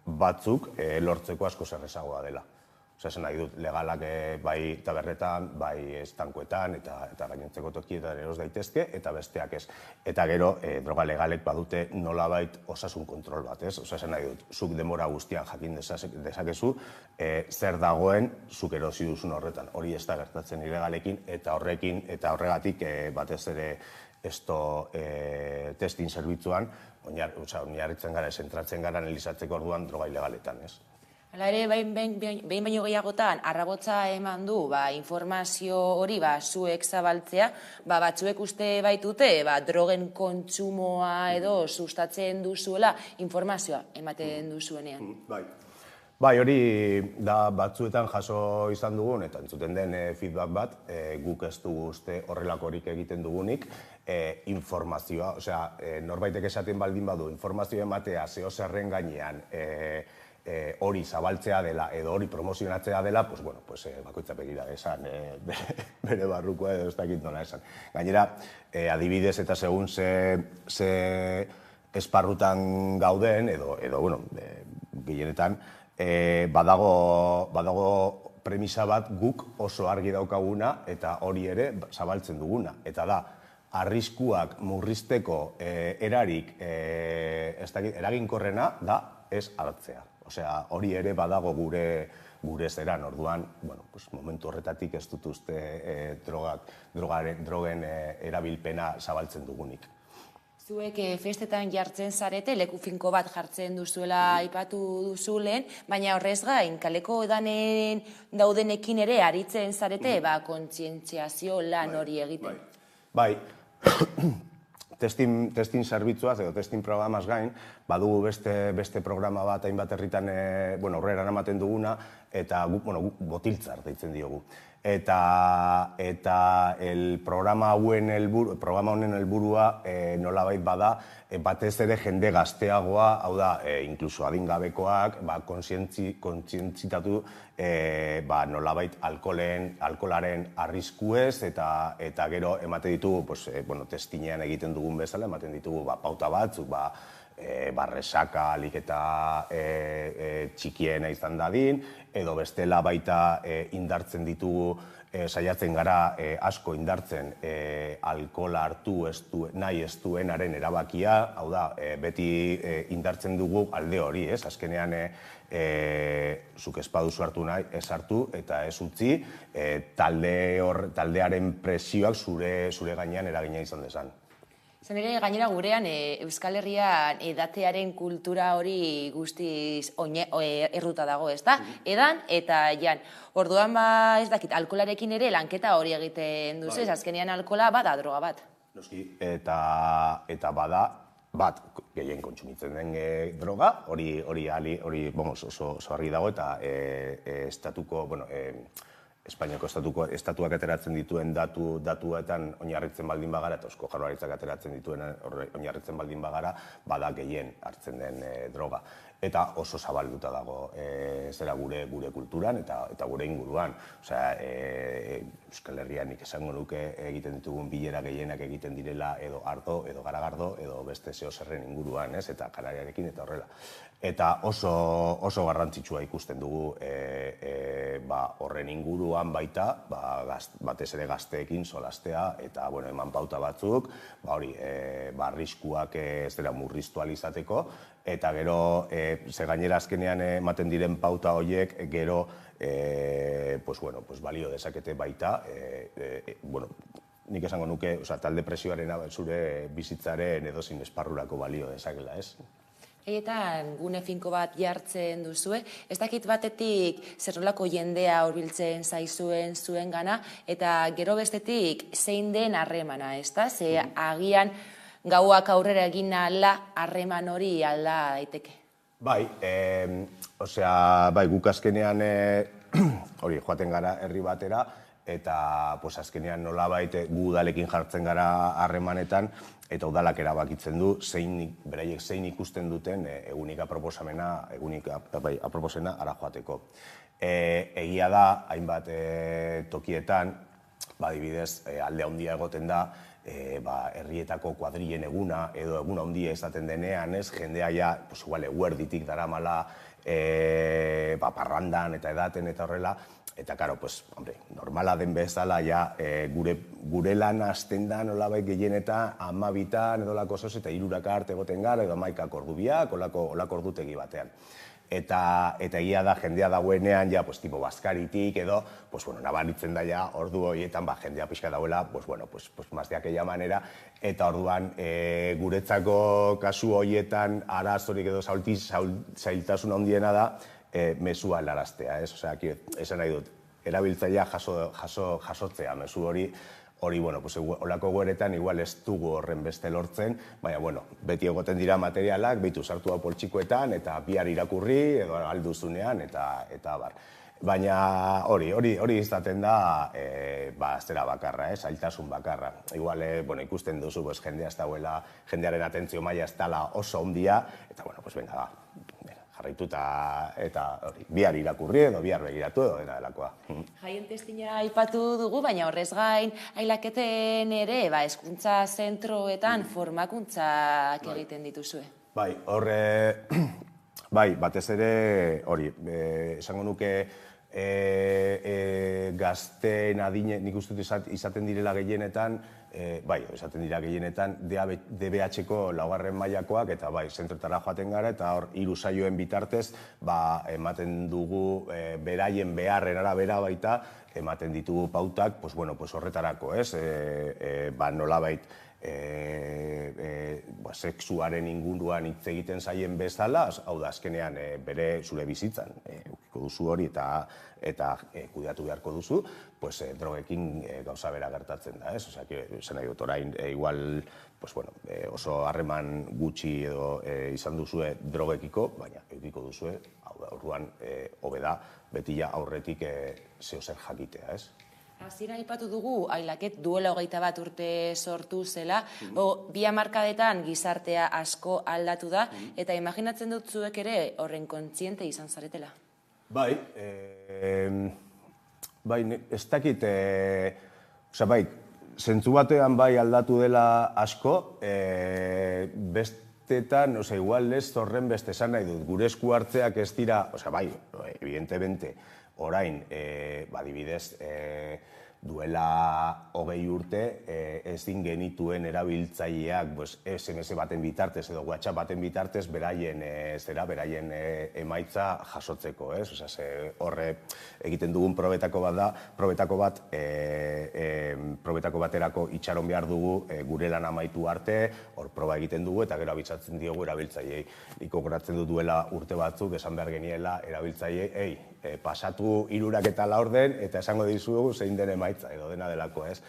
batzuk lortzeko asko zerrezagoa dela. Esan nahi dut, legalak bai tabernetan, bai estankoetan eta gainontzeko tokietan eros daitezke, eta besteak ez. Eta gero, droga legalek badute nolabait osasun kontrol bat, ez? Esan nahi dut, zuk denbora guztian jakin dezakezu, zer dagoen zuk erosi duzun horretan. Hori ez da gertatzen ilegalekin, eta horregatik batez ere testin zerbitzuan, oinarritzen gara, zentratzen gara analizatzeko orduan droga ilegaletan, ez? Hala ere, behin baino gehiagotan, arrabotza eman du informazio hori zuek zabaltzea, batzuek uste baitute drogen kontsumoa edo sustatzen duzuela informazioa ematen duzuenean. Bai, hori da batzuetan jaso izan dugun, eta entzuten den feedback bat, guk ez dugu uste horrelakorik egiten dugunik, informazioa, norbaitek esaten baldin badu, informazioa ematea zehozerren gainean, hori zabaltzea dela edo hori promozionatzea dela, bakoitza begira esan bere barrukoa edo ez dakit nola esan. Gainera, adibidez eta segun ze esparrutan gauden, edo gehienetan, badago premisa bat guk oso argi daukaguna eta hori ere zabaltzen duguna. Eta da, arriskuak murrizteko erarik eraginkorrena da ez hartzea. Osea, hori ere badago gure zeran, orduan, momentu horretatik ez dut uste drogen erabilpena zabaltzen dugunik. Zuek festetan jartzen zarete, leku finko bat jartzen duzuela aipatu duzu lehen, baina horrez gain, kaleko edanen daudenekin ere aritzen zarete, kontzientziazio lan hori egiten. Bai, testing zerbitzuaz edo testing programaz gain, badugu beste programa bat hainbat herritan horrera eramaten duguna, eta botiltzar deitzen diogu. Eta programa honen helburua nolabait bada, batez ere jende gazteagoa, hau da, inkluso adingabekoak, kontzientzitatu nolabait alkoholaren arriskuez, eta gero ematen ditugu, testinean egiten dugun bezala, ematen ditugu pauta batzuk, resaka alik eta txikiena izan dadin, edo bestela baita indartzen ditugu, saiatzen gara asko indartzen alkohola hartu nahi ez duenaren erabakia, hau da, beti indartzen dugu alde hori, ez? Azkenean, zuk ez baduzu hartu nahi, ez hartu eta ez utzi, taldearen presioak zure gainean eragina izan dezan. Zen ere, gainera gurean, Euskal Herrian edatearen kultura hori guztiz erruta dago, ez da? Edan eta jan. Orduan, ez dakit, alkolarekin ere lanketa hori egiten duzu, ez azkenean alkola bada droga bat. Noski, eta bada, bat, gehien kontsumitzen den droga, hori oso argi dago, eta estatuko, Espainiako estatuak ateratzen dituen datuetan oinarritzen baldin bagara, eta Eusko Jaurlaritzak ateratzen dituen oinarritzen baldin bagara, bada gehien hartzen den droga. Eta oso zabalduta dago gure kulturan eta gure inguruan. Osea, Euskal Herrian nik esango nuke egiten ditugun bilera gehienak egiten direla edo ardo, edo garagardo, edo beste zerren inguruan, eta kanariarekin eta horrela. Eta oso garrantzitsua ikusten dugu horren inguruan baita, batez ere gazteekin solastea, eta eman pauta batzuk, arriskuak ez dira murriztu alizateko, eta gero, ze gainera azkenean ematen diren pauta horiek, gero, balio dezakete baita, nik esango nuke, talde presioaren zure bizitzaren edozein esparrurako balio dezakela, ez? Egetan gune finko bat jartzen duzue, ez dakit batetik zerrolako jendea hurbiltzen zaizuen zuen gana, eta gero bestetik zein den harremana, ez da? Ze agian gauak aurrera egin ala harreman hori alda daiteke. Bai, guk azkenean hori joaten gara herri batera, eta azkenean nolabait gu udalekin jartzen gara harremanetan, eta udalak erabakitzen du beraiek zein ikusten duten egunik aproposena ara joateko. Egia da, hainbat tokietan, adibidez, alde handia egoten da, herrietako kuadrilen eguna edo egun handia izaten denean, jendea ja, eguerditik daramala parrandan eta edaten eta horrela, eta, normala den bezala, gure lan hasten da nolabait gehienetan 12 edo lako zoz eta 3 arte egoten gara, edo 11 ordubiak, olako ordutegi batean. Eta egia da, jendea dagoenean, tipo Baskaritik edo, nabaritzen da ordu horietan, jendea pixka dauela, más de aquella manera, eta orduan guretzako kasu horietan arazorik edo zailtasun handiena da, mesua helaraztea, ez? Osea, esan nahi dut, erabiltzailea jasotzea, mesu hori, olako goeretan igual ez dugu horren beste lortzen, baina, beti egoten dira materialak, behitu sartu hau poltsikoetan, eta bihar irakurri, edo alduzunean, eta bar. Baina hori izaten da, zera bakarra, zailtasun bakarra. Igual, ikusten duzu, jendea ez dauela, jendearen atentzio maila ez dela oso handia, eta, jarraitu eta bihar irakurri edo bihar begiratu edo dena delakoa. Jaien testina aipatu dugu, baina horrez gain ailaketen ere hezkuntza zentroetan formakuntzak egiten dituzue. Bai, horre, bai, batez ere hori, esango nuke gazteen adine, nik uste dut izaten direla gehienetan, bai, esaten dira gehienetan DBH-ko laugarren mailakoak eta bai, zentrotara joaten gara eta hor 3 saioen bitartez ematen dugu beraien beharren arabera baita ematen ditugu pautak horretarako, ez? Nolabait sexuaren inguruan hitz egiten zaien bezala, hau da, azkenean bere zure bizitzan edukiko duzu hori eta kudeatu beharko duzu, drogekin gauza bera gertatzen da, ez? Osea, zen nahi dut orain, igual oso harreman gutxi edo izan duzue drogekiko, baina edukiko duzue, hau da, orduan hobe da, beti aurretik zeozer jakitea, ez? Hasieran aipatu dugu, Ailaket duela 21 urte sortu zela, bi hamarkadetan gizartea asko aldatu da, eta imaginatzen dut zuek ere horren kontziente izan zaretela. Bai, ez dakit, bai, zentzu batean bai aldatu dela asko, bestetan, igual ez horren beste esan nahi dut, gure esku hartzeak ez dira, bai, evidentemente, orain, adibidez, duela 20 urte ezin genituen erabiltzaileak SMS baten bitartez edo WhatsApp baten bitartez beraien emaitza jasotzeko, ez? Horre egiten dugun probetako baterako itxaron behar dugu gure lan amaitu arte, hor proba egiten dugu eta gero abitzatzen diogu erabiltzaileei. Nik gogoratzen dut duela urte batzuk esan behar geniela erabiltzaileei, pasatu 3 eta 4 den eta esango dizuegu zein den emaitza edo dena delako, ez?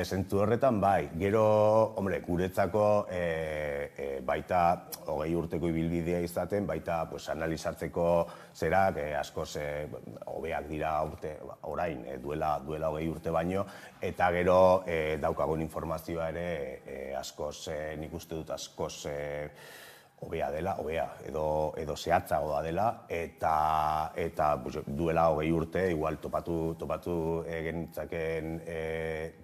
Zentzu horretan, bai, gero, guretzako baita 20 urteko ibilbidea izaten, baita analizatzeko zerak askoz hobeak dira orain, duela 20 urte baino, eta gero daukagun informazioa ere askoz, nik uste dut askoz hobea dela, edo zehatzagoa dela, eta duela 20 urte, igual topatu genitzaken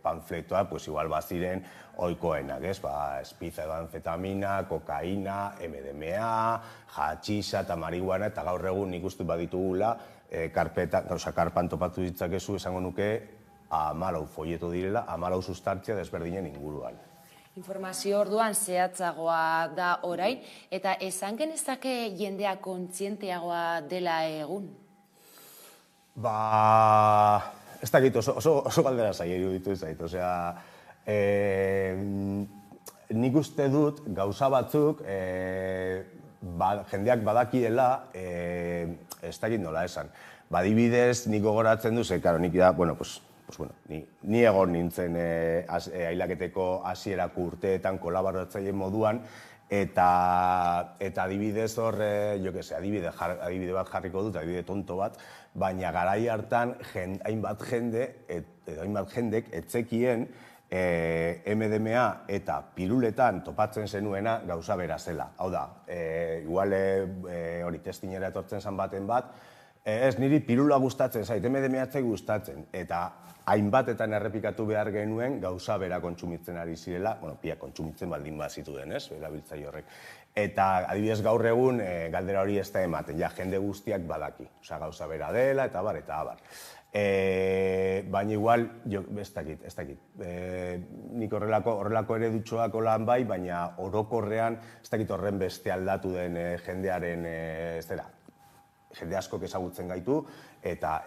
panfletoa, igual baziren ohikoenak, ez? Espiza edo anfetamina, kokaina, MDMA, hatxixa eta marihuana, eta gaur egun nik uste baditugula, karpan topatu ditzakezu esango nuke 14 folieto direla, 14 sustantzia desberdinen inguruan. Informazio orduan zehatzagoa da orain, eta esan genezake jendea kontzienteagoa dela egun? Ez dakit, oso galdera zaila iruditu zait, nik uste dut gauza batzuk jendeak badakiela, ez dakit nola esan. Adibidez, nik gogoratzen du, nik da, ni egon nintzen ailaketeko hasierako urteetan kolaboratzaile moduan, eta adibidez hor, adibide bat jarriko dut, adibide tonto bat, baina garai hartan hainbat jendek etzekien MDMA eta piruletan topatzen zenuena gauza bera zela. Hau da, igual hori testinera etortzen zen baten bat, ez niri pirula gustatzen zait, MDMA gustatzen, eta hainbatetan errepikatu behar genuen gauza bera kontsumitzen ari zirela, pia kontsumitzen baldin bazitu den, ez, erabiltzaile horrek. Eta adibidez gaur egun galdera hori ez da ematen, jende guztiak badaki, gauza bera dela, eta abar, eta abar. Baina igual, ez dakit, nik horrelako eredutxoak olan bai, baina orokorrean ez dakit horren beste aldatu den jendearen, ez dela, jende askok ezagutzen gaitu, eta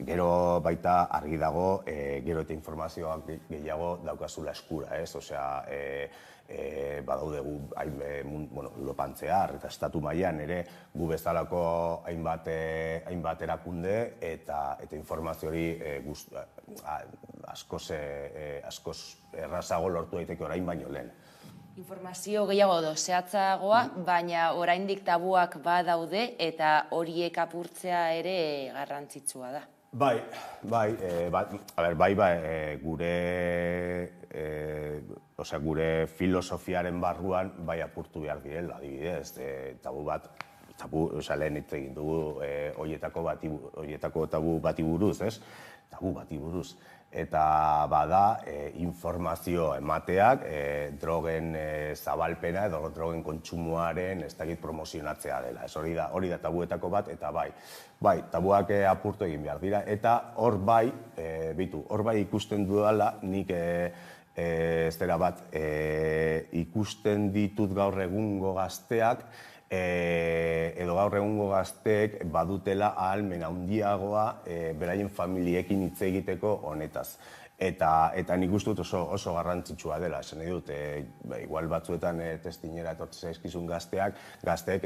gero baita argi dago, gero eta informazioak gehiago daukazula eskura, ez? Osea, badaude Europantzear eta estatu mailan ere gu bezalako hainbat erakunde eta informazio hori askoz errazago lortu daiteke orain baino lehen. Informazio gehiago zehatzagoa, baina oraindik tabuak badaude eta horiek apurtzea ere garrantzitsua da. Bai, gure filosofiaren barruan bai apurtu behar direla, adibidez, tabu bat lehen hitz egin dugu horietako tabu bati buruz, ez? Tabu bati buruz. Eta bada informazio emateak drogen zabalpena edo drogen kontsumoaren ez dakit promozionatzea dela. Hori da tabuetako bat, eta bai, tabuak apurtu egin behar dira. Eta hor bai ikusten dudala, nik zera bat ikusten ditut gaur egungo gazteak, edo gaur egungo gazteek badutela ahalmen handiagoa beraien familiekin hitz egiteko honetaz. Eta nik uste dut oso garrantzitsua dela, esan nahi dut, igual batzuetan testinera etortzen zaizkizun gazteek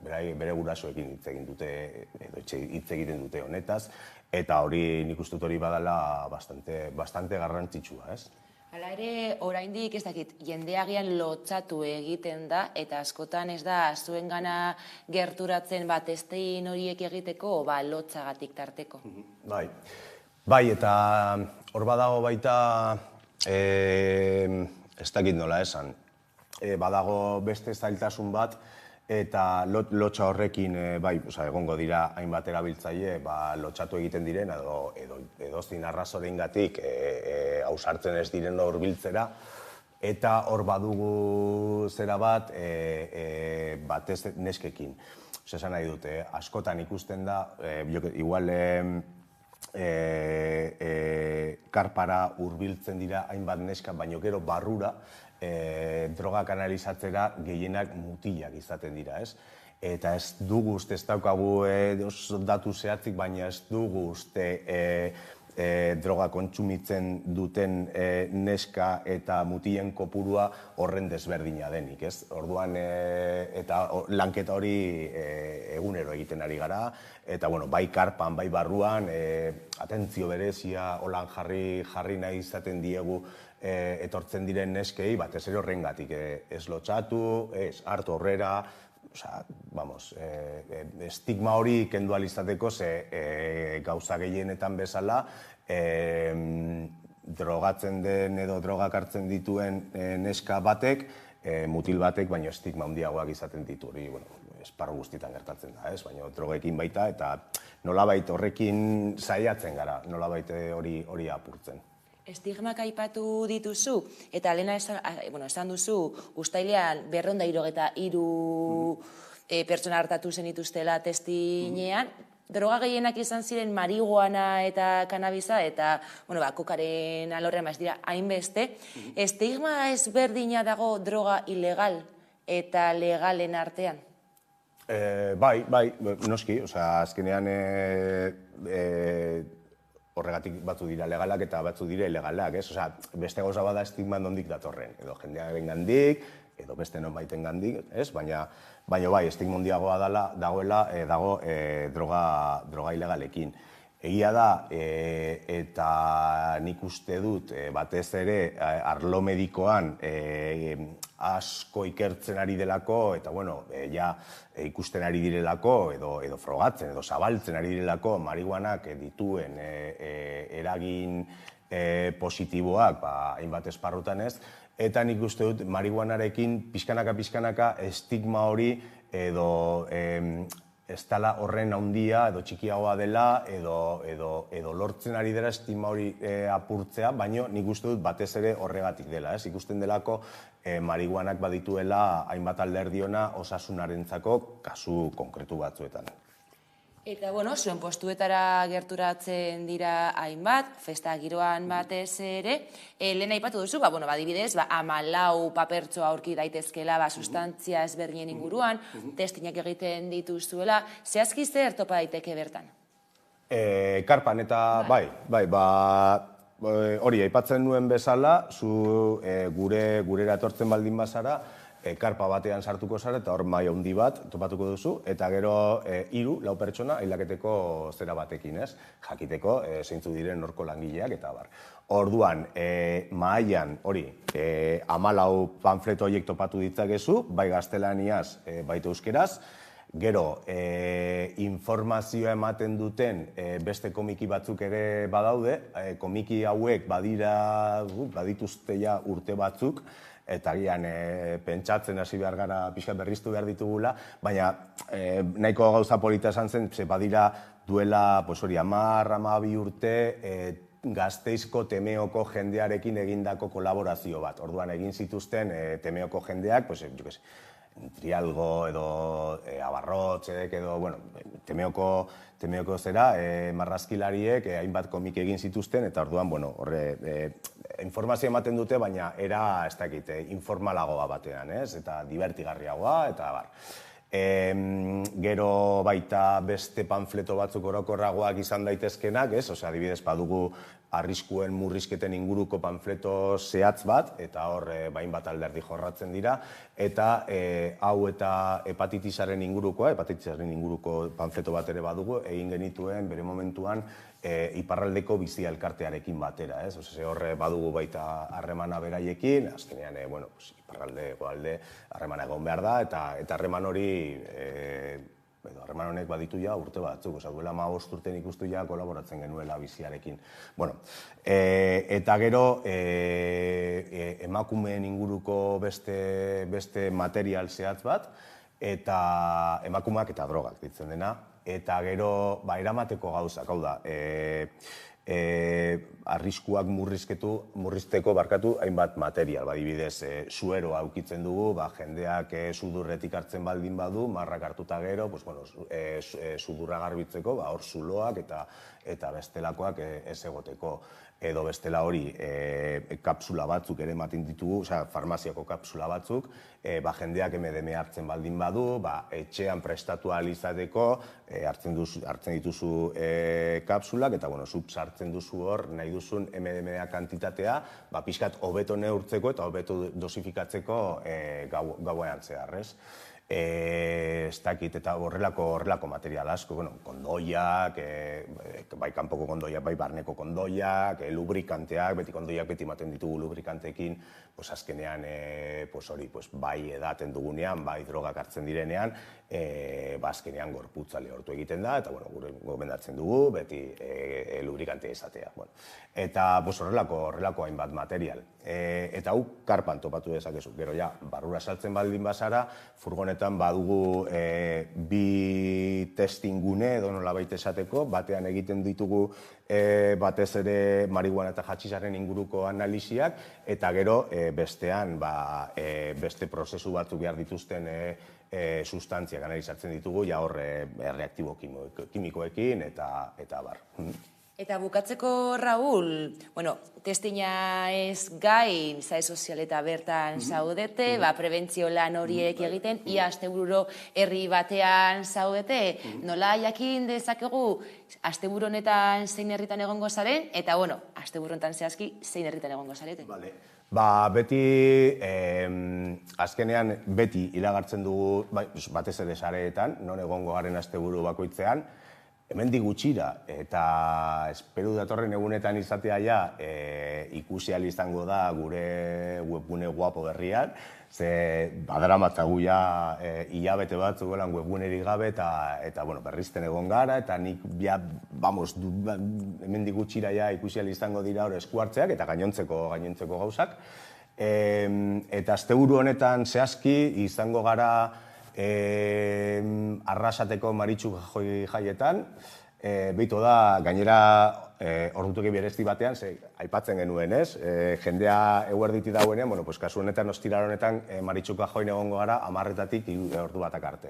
bere gurasoekin hitz egin dute, edo hitz egiten dute honetaz, eta hori nik uste dut hori badala bastante garrantzitsua, ez? Hala ere, oraindik ez dakit, jendeagian lotsatu egiten da, eta askotan ez da zuengana gerturatzen testein horiek egiteko, lotsagatik tarteko. Bai, eta hor badago baita, ez dakit nola esan, badago beste zailtasun bat, eta lotsa horrekin egongo dira hainbat erabiltzaile lotsatu egiten diren edo zein arrazorengatik ausartzen ez diren hurbiltzera, eta hor badugu zera bat batez neskekin. Esan nahi dute, askotan ikusten da, igual karpara hurbiltzen dira hainbat neska, baino gero barrura, drogak analizatzera gehienak mutilak izaten dira, ez? Eta ez dugu uste, ez daukagu datu zehatzik, baina ez dugu uste droga kontsumitzen duten neska eta mutilen kopurua horren desberdina denik, ez? Orduan, eta lanketa hori egunero egiten ari gara, eta bai karpan, bai barruan, atentzio berezia holan jarri nahi izaten diegu etortzen diren neskei, batez ere horrengatik, ez lotsatu, ez hartu horrera, estigma hori kendu ahal izateko, ze gauza gehienetan bezala, drogatzen den edo drogak hartzen dituen neska batek, mutil batek, baina estigma handiagoak izaten ditu, hori esparru guztietan gertatzen da, ez? Baina drogekin baita, eta nolabait horrekin saiatzen gara, nolabait hori apurtzen. Estigmak aipatu dituzu, eta lehena esan duzu, uztailean 273 pertsona hartatu zenituztela testinean, droga gehienak izan ziren marihuana eta kanabisa, eta kokaren alorrean ez dira hainbeste. Estigma ezberdina dago droga ilegal eta legalen artean? Bai, noski, azkenean horregatik batzu dira legalak eta batzu dira ilegalak, ez? Beste gauza bada estigma nondik datorren, edo jendearen gandik, edo beste non baiten gandik, ez? Baina bai, estigma handiagoa dago droga ilegalekin. Egia da, eta nik uste dut, batez ere, arlo medikoan asko ikertzen ari delako, eta ikusten ari direlako, edo frogatzen, edo zabaltzen ari direlako, marihuanak dituen eragin positiboak, hainbat esparrutan ez, eta nik uste dut, marihuanarekin pixkanaka estigma hori, edo ez dela horren handia, edo txikiagoa dela, edo lortzen ari dela estigma hori apurtzea, baina nik uste dut batez ere horregatik dela, ez? Ikusten delako marihuanak badituela hainbat alderdiona osasunarentzako kasu konkretu batzuetan. Eta, zuen postuetara gerturatzen dira hainbat, festa giroan batez ere. Lehen aipatu duzu, adibidez, 14 papertxo aurki daitezkela sustantzia ezberdinen inguruan, testinak egiten dituzuela. Zehazki zer topa daiteke bertan? Karpan eta hori, aipatzen nuen bezala, zu gurera etortzen baldin bazara, karpa batean sartuko zara eta hor maila handi bat topatuko duzu, eta gero 3-4 pertsona hilaketeko zera batekin, ez? Jakiteko zeintzu diren horko langileak eta bar. Orduan, mahaian hori 14 panfleto horiek topatu ditzakezu, bai gaztelaniaz, baita euskeraz, Gero, informazioa ematen duten beste komiki batzuk ere badaude, komiki hauek badituzte ja urte batzuk, eta gian pentsatzen hasi behar gara pixka berriztu behar ditugula, baina nahiko gauza polita esan zen, badira duela 10-12 urte Gazteizko Temeoko jendearekin egindako kolaborazio bat. Orduan egin zituzten Temeoko jendeak, Trialgo edo Abarrotxek edo, Temeoko zera, marrazkilariek hainbat komik egin zituzten, eta orduan, informazio ematen dute, baina era, ez dakit, informalagoa batean, eta divertigarriagoa, eta bar. Gero baita beste panfleto batzuk orokorragoak izan daitezkenak, adibidez badugu arriskuen murrizketen inguruko panfleto zehatz bat, eta hor bainbat alderdi jorratzen dira, eta hau eta hepatitisaren inguruko panfleto bat ere badugu, egin genituen bere momentuan iparraldeko bizi elkartearekin batera. Hor badugu baita harremana beraiekin, azkenean iparralde, goalde, harremana egon behar da, eta harreman hori harreman honek baditu ja urte batzuk, duela 15 urte ikustu ja kolaboratzen genuela biziarekin. Eta gero, emakumeen inguruko beste material zehatz bat, eta emakumeak eta drogak ditzen dena, eta gero, eramateko gauzak, hau da, arriskuak murrizteko hainbat material, adibidez, sueroa aukitzen dugu, jendeak sudurretik hartzen baldin badu, marrak hartuta gero, sudurra garbitzeko, hor zuloak eta bestelakoak ez egoteko. Edo bestela hori kapsula batzuk ere ematen ditugu, farmaziako kapsula batzuk, jendeak MDMA hartzen baldin badu, etxean prestatu ahal izateko, hartzen dituzu kapsulak, eta zuk sartzen duzu hor, nahi duzun MDMA kantitatea, pixkat hobeto neurtzeko eta hobeto dosifikatzeko gauean zehar, ez? Ez dakit, eta horrelako material asko, kondoiak, bai kanpoko kondoiak, bai barneko kondoiak, lubrikanteak, beti kondoiak beti ematen ditugu lubrikantekin, azkenean bai edaten dugunean, bai drogak hartzen direnean, azkenean gorputza lehortu egiten da, eta gure gomendatzen dugu, beti lubrikantea izatea. Eta horrelako hainbat material. Eta hau karpan topatu dezakezu. Gero ja, barrura saltzen baldin bazara, furgonetan badugu bi testingune edo nolabait esateko, batean egiten ditugu batez ere marihuana eta hatxixaren inguruko analisiak, eta gero bestean beste prozesu batzuk behar dituzten sustantziak analizatzen ditugu, ja hor reaktibo kimikoekin eta bar. Eta bukatzeko, Raúl, testina ez gain, zai sozial eta bertan zaudete, prebentzio lan horiek egiten, ia astebururo herri batean zaudete, nola jakin dezakegu asteburu honetan zein herritan egongo zaren, eta asteburu honetan zehazki zein herritan egongo zarete? Beti, azkenean beti iragartzen dugu, batez ere sareetan, non egongo garen asteburu bakoitzean, hemendik gutxira, eta esperu datorren egunetan izatea ja ikusi ahal izango da gure webgune guapo berrian, ze badaramatzagu ja hilabete bat zugelan webgunerik gabe, eta berrizten egon gara, eta nik hemendik gutxira ja ikusi ahal izango dira hor eskuartzeak, eta gainontzeko gauzak. Eta asteburu honetan zehazki izango gara Arrasateko Maritxu jaietan, behitu da, gainera ordutuki berezti batean, aipatzen genuen, ez? Jendea eguerditi dauenean, kasu honetan, ostirar honetan, Maritxuko join egongo gara, 10:00-tik ordu batak arte.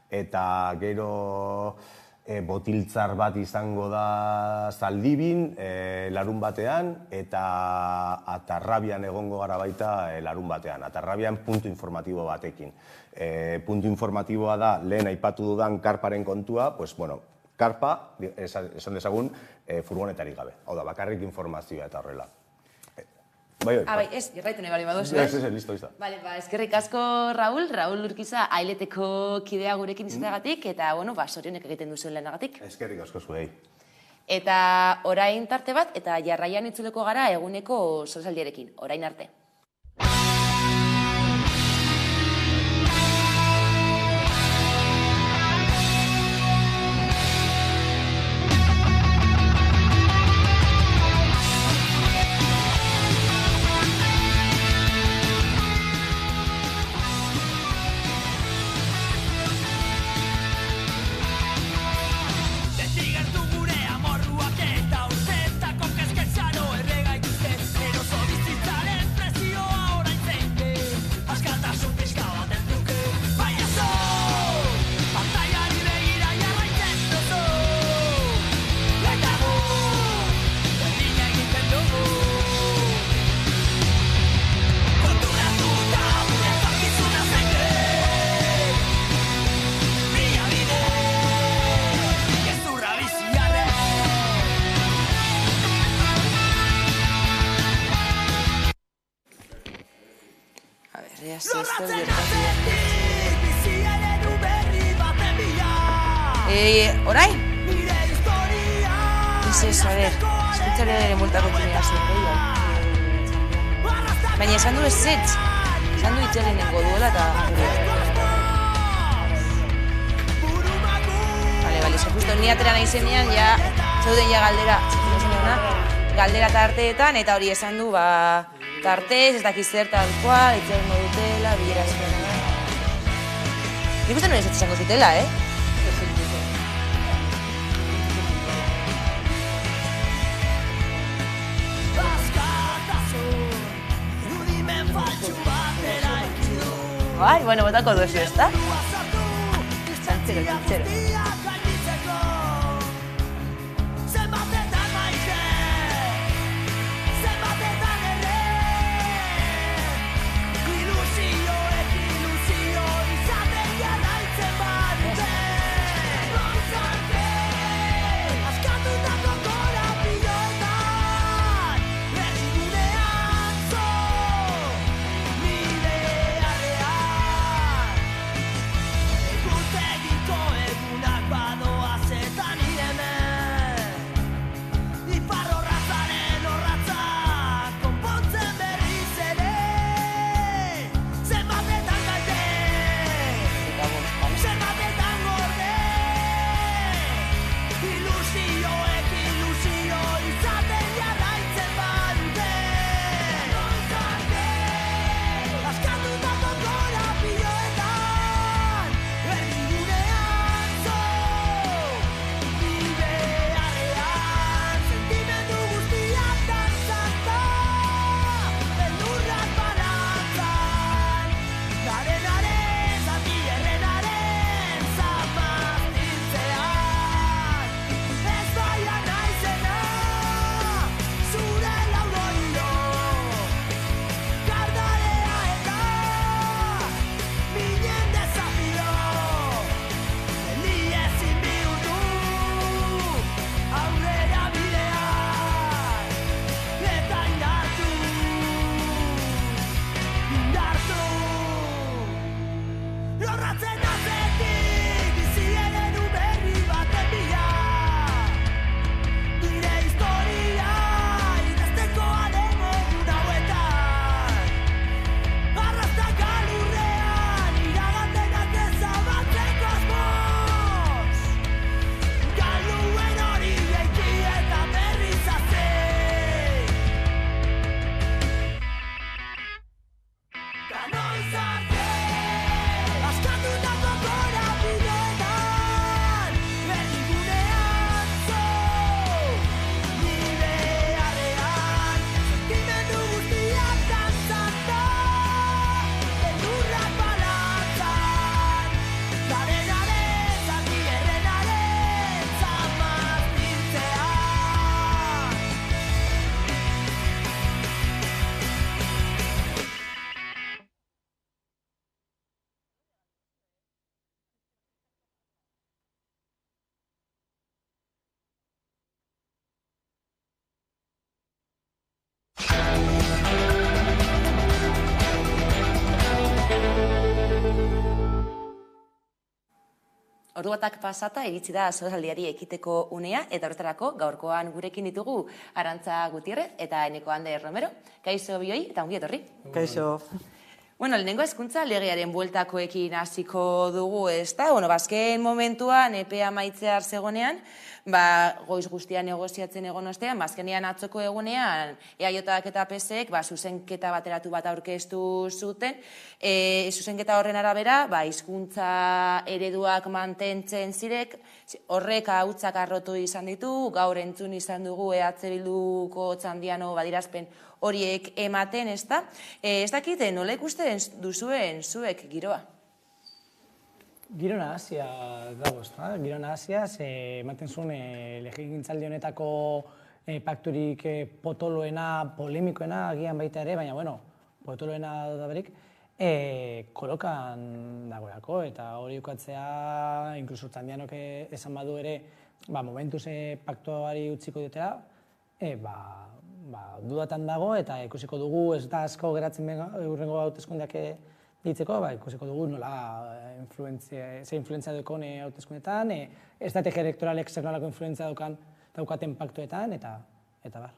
Eta gero botiltzar bat izango da Zaldibin, larun batean, eta Atarrabian egongo gara baita larun batean. Atarrabian puntu informatibo batekin. Puntu informatiboa da, lehen aipatu dudan karparen kontua, karpa, esan dezagun, furgonetarik gabe. Hau da, bakarrik informazioa eta horrela. Ez, jarraitu nahi bali badozu, listo. Eskerrik asko, Raúl Urkiza, Aileteko kidea gurekin izateagatik, eta, sorionek egiten duzuen lanagatik. Eskerrik asko zuei. Eta orain tarte bat, eta jarraian itzuleko gara eguneko sozialdiarekin. Orain arte. Orain? Ez, a ver, eskutzaren multako kimera zuen. Baina esan du ez, esan du itxegin nengo duela eta... Bale, justo ni atera nahi zenean, ja, zeuden ja galdera tarteetan, eta hori esan du, tartez, ez dakiz zer tal cual, itxegin dutela, bilera ezpera. Nik uste nuen ez esango zutela, Ai, bueno, botako duzu, ez da? Txantxero. Ordu batak pasata iritsi da solasaldiari ekiteko unea eta horretarako gaurkoan gurekin ditugu Arantza Gutierrez eta Eneko Ander Romero. Kaixo bioi eta ongi etorri. Kaixo. Bueno, lehenengo hezkuntza legearen bueltakoekin hasiko dugu, ezta? Bueno, azken momentuan epea amaitzear zegonean, goiz guztia negoziatzen egon ostean, azkenean atzoko egunean EAJak eta PSek zuzenketa bateratu bat aurkeztu zuten. Zuzenketa horren arabera, hizkuntza ereduak mantentzen zirek, horrek hautsak arrotu izan ditu, gaur entzun izan dugu EH Bilduko txandiano badirazpen horiek ematen, ez da? Ez dakite, nola ikusten duzuen zuek giroa? Giro nahazia dago, ez da? Giro nahazia, ematen zuen legegintzaldi honetako pakturik potoloena, polemikoena, agian baita ere, baina, bueno, potoloena da berik, kolokan dagoelako, eta hori ukatzea, inkluso txandianok esan badu ere, momentuz paktuari utziko diotela, dudatan dago eta ikusiko dugu ez da asko geratzen urrengo hauteskundeak ditzeko, ikusiko dugu nola ze influentzia dukon hauteskundetan, estrategia elektoralek zer nolako influentzia daukaten paktuetan, eta bar.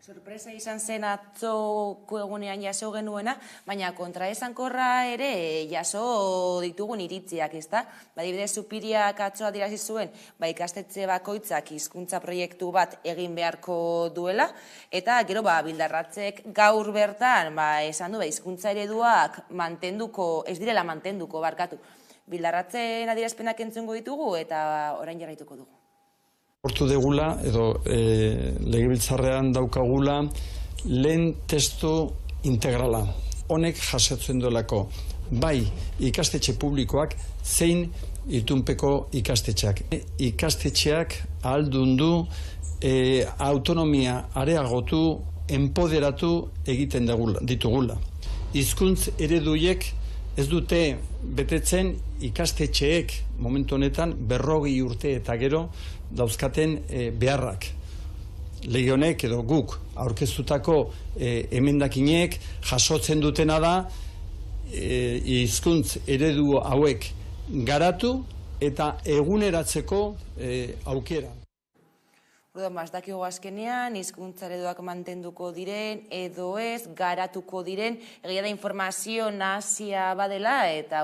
Sorpresa izan zen atzoko egunean jaso genuena, baina kontraesankorra ere jaso ditugun iritziak, ezta? Adibidez, Zupiriak atzo adierazi zuen, ikastetxe bakoitzak hizkuntza proiektu bat egin beharko duela, eta gero Bildarratzek gaur bertan esan du hizkuntza ereduak ez direla mantenduko, barkatu. Bildarratzen adierazpenak entzungo ditugu eta orain jarraituko dugu. Hortu degula, edo legebiltzarrean daukagula, lehen testu integrala. Honek jasotzen duelako, bai ikastetxe publikoak, zein itunpeko ikastetxeak. Ikastetxeak ahaldundu, autonomia areagotu, enpoderatu egiten ditugula. Hizkuntz ereduiek ez dute betetzen ikastetxeek momentu honetan 40 urte eta gero dauzkaten beharrak. Lege honek edo guk aurkeztutako emendakinek jasotzen dutena da hizkuntz eredu hauek garatu eta eguneratzeko aukera. Orduan, ez dakigu azkenean, hizkuntza ereduak mantenduko diren, edo ez, garatuko diren, egia da informazio nazia badela, eta,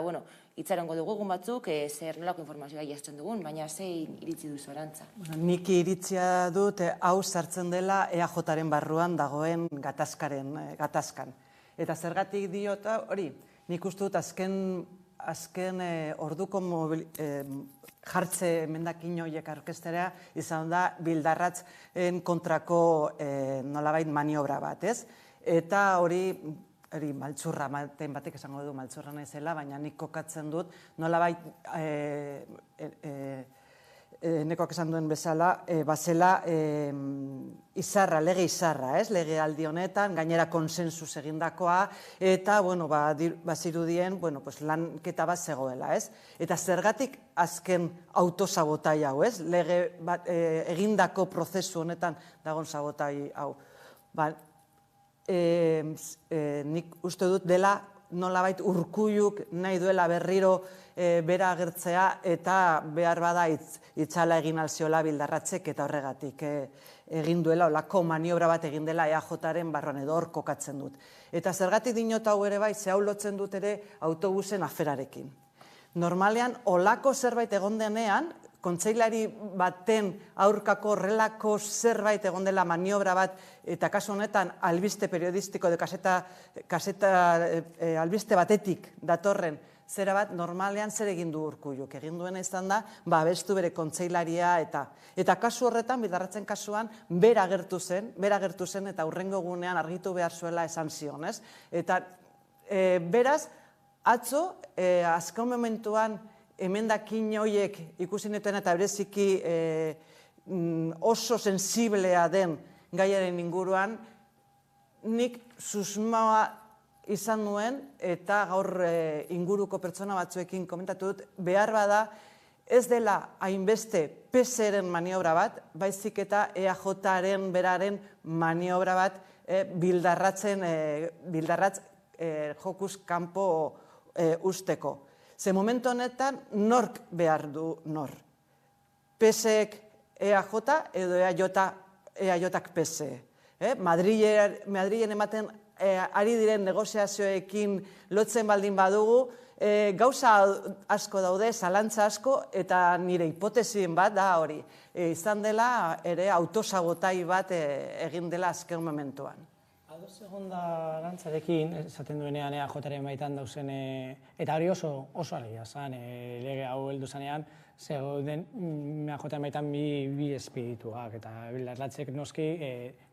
itxarongo dugu egun batzuk, zer nolako informazioa jasotzen dugun, baina zein iritzi duzu Arantza? Nik iritzia dut, hau sartzen dela EAJaren barruan dagoen gatazkan. Eta zergatik diota, hori, nik uste dut azken orduko jartze emendakin horiek aurkeztera izan da Bildarratzen kontrako nolabait maniobra bat, ez? Eta hori maltzurra, batek esango du maltzurra naizela, baina nik kokatzen dut nolabait nekoak esan duen bezala, bazela izarra, lege izarra, ez? Lege aldi honetan, gainera konsensuz egindakoa, eta, bazirudien, lanketa bat zegoela, ez? Eta zergatik azken autosabotai hau, ez? Lege egindako prozesu honetan dagoen sabotai hau. Nik uste dut dela nolabait Urkulluk nahi duela berriro bera agertzea eta behar bada itzala egin alziola Bildarratzek eta horregatik egin duela, olako maniobra bat egin dela EAJaren barruan edo hor kokatzen dut. Eta zergatik dinot hau ere bai, ze hau lotzen dut ere autobusen aferarekin. Normalean, olako zerbait egon denean, kontseilari baten aurkako horrelako zerbait egon dela maniobra bat, eta kasu honetan albiste periodistiko edo albiste batetik datorren zera bat, normalean zer egin du Urkulluk. Egin duena izan da, babestu bere kontseilaria eta kasu horretan, Bildarratzen kasuan, bera agertu zen eta hurrengo egunean argitu behar zuela esan zion, ez? Eta beraz, atzo, azken momentuan, emendakin horiek ikusi netuen eta bereziki oso sensiblea den gaiaren inguruan, nik susmoa izan nuen eta gaur inguruko pertsona batzuekin komentatu dut, behar bada ez dela hainbeste PSren maniobra bat, baizik eta EAJaren beraren maniobra bat Bildarratz jokuz kanpo usteko. Ze momentu honetan nork behar du nor. PSek EAJ edo EAJak PSE. Madrilen ematen ari diren negoziazioekin lotzen baldin badugu, gauza asko daude, zalantza asko, eta nire hipotesien bat da hori. Izan dela ere autosabotai bat egin dela azken momentuan. Ados egon da Arantzarekin, esaten duenean EAJaren baitan dauzen, eta hori oso alegia zan, lege hau heldu zanean, zegoen EAJaren baitan bi espirituak, eta Bildarratzek noski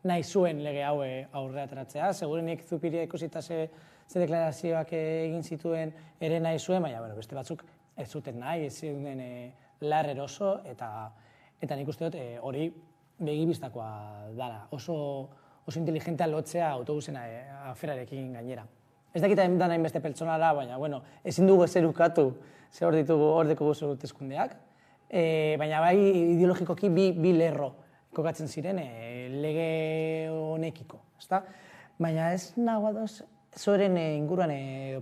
nahi zuen lege hau aurrera ateratzea, segurenik Zupiria ikusita ze deklarazioak egin zituen ere nahi zuen, baina beste batzuk ez zuten nahi, ez zuten lar eroso, eta nik uste dut hori begibistakoa dela, oso inteligentea lotzea autobusen aferarekin gainera. Ez dakita da nahin beste pertsonala, baina, ezin dugu ezer ukatu ze hor deko gozo hauteskundeak, baina bai ideologikoki bi lerro kokatzen ziren lege honekiko, ezta? Baina ez nago ados zoren inguruan,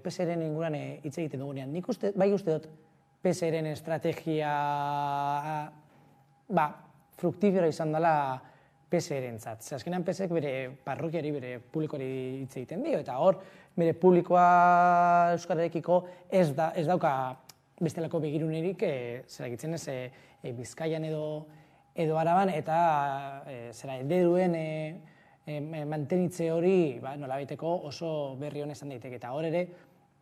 PSeren inguruan hitz egiten dugunean. Nik bai uste dut PSeren estrategia fruktifera izan dela PSeren zat. Azkenean PSek bere parrokiari, bere publikoari hitz egiten dio, eta hor bere publikoa euskararekiko ez dauka bestelako begirunerik, zerakitzen ez, Bizkaian edo Araban, eta ereduen mantenitze hori nolabaiteko oso berri hona izan daiteke. Eta hor ere,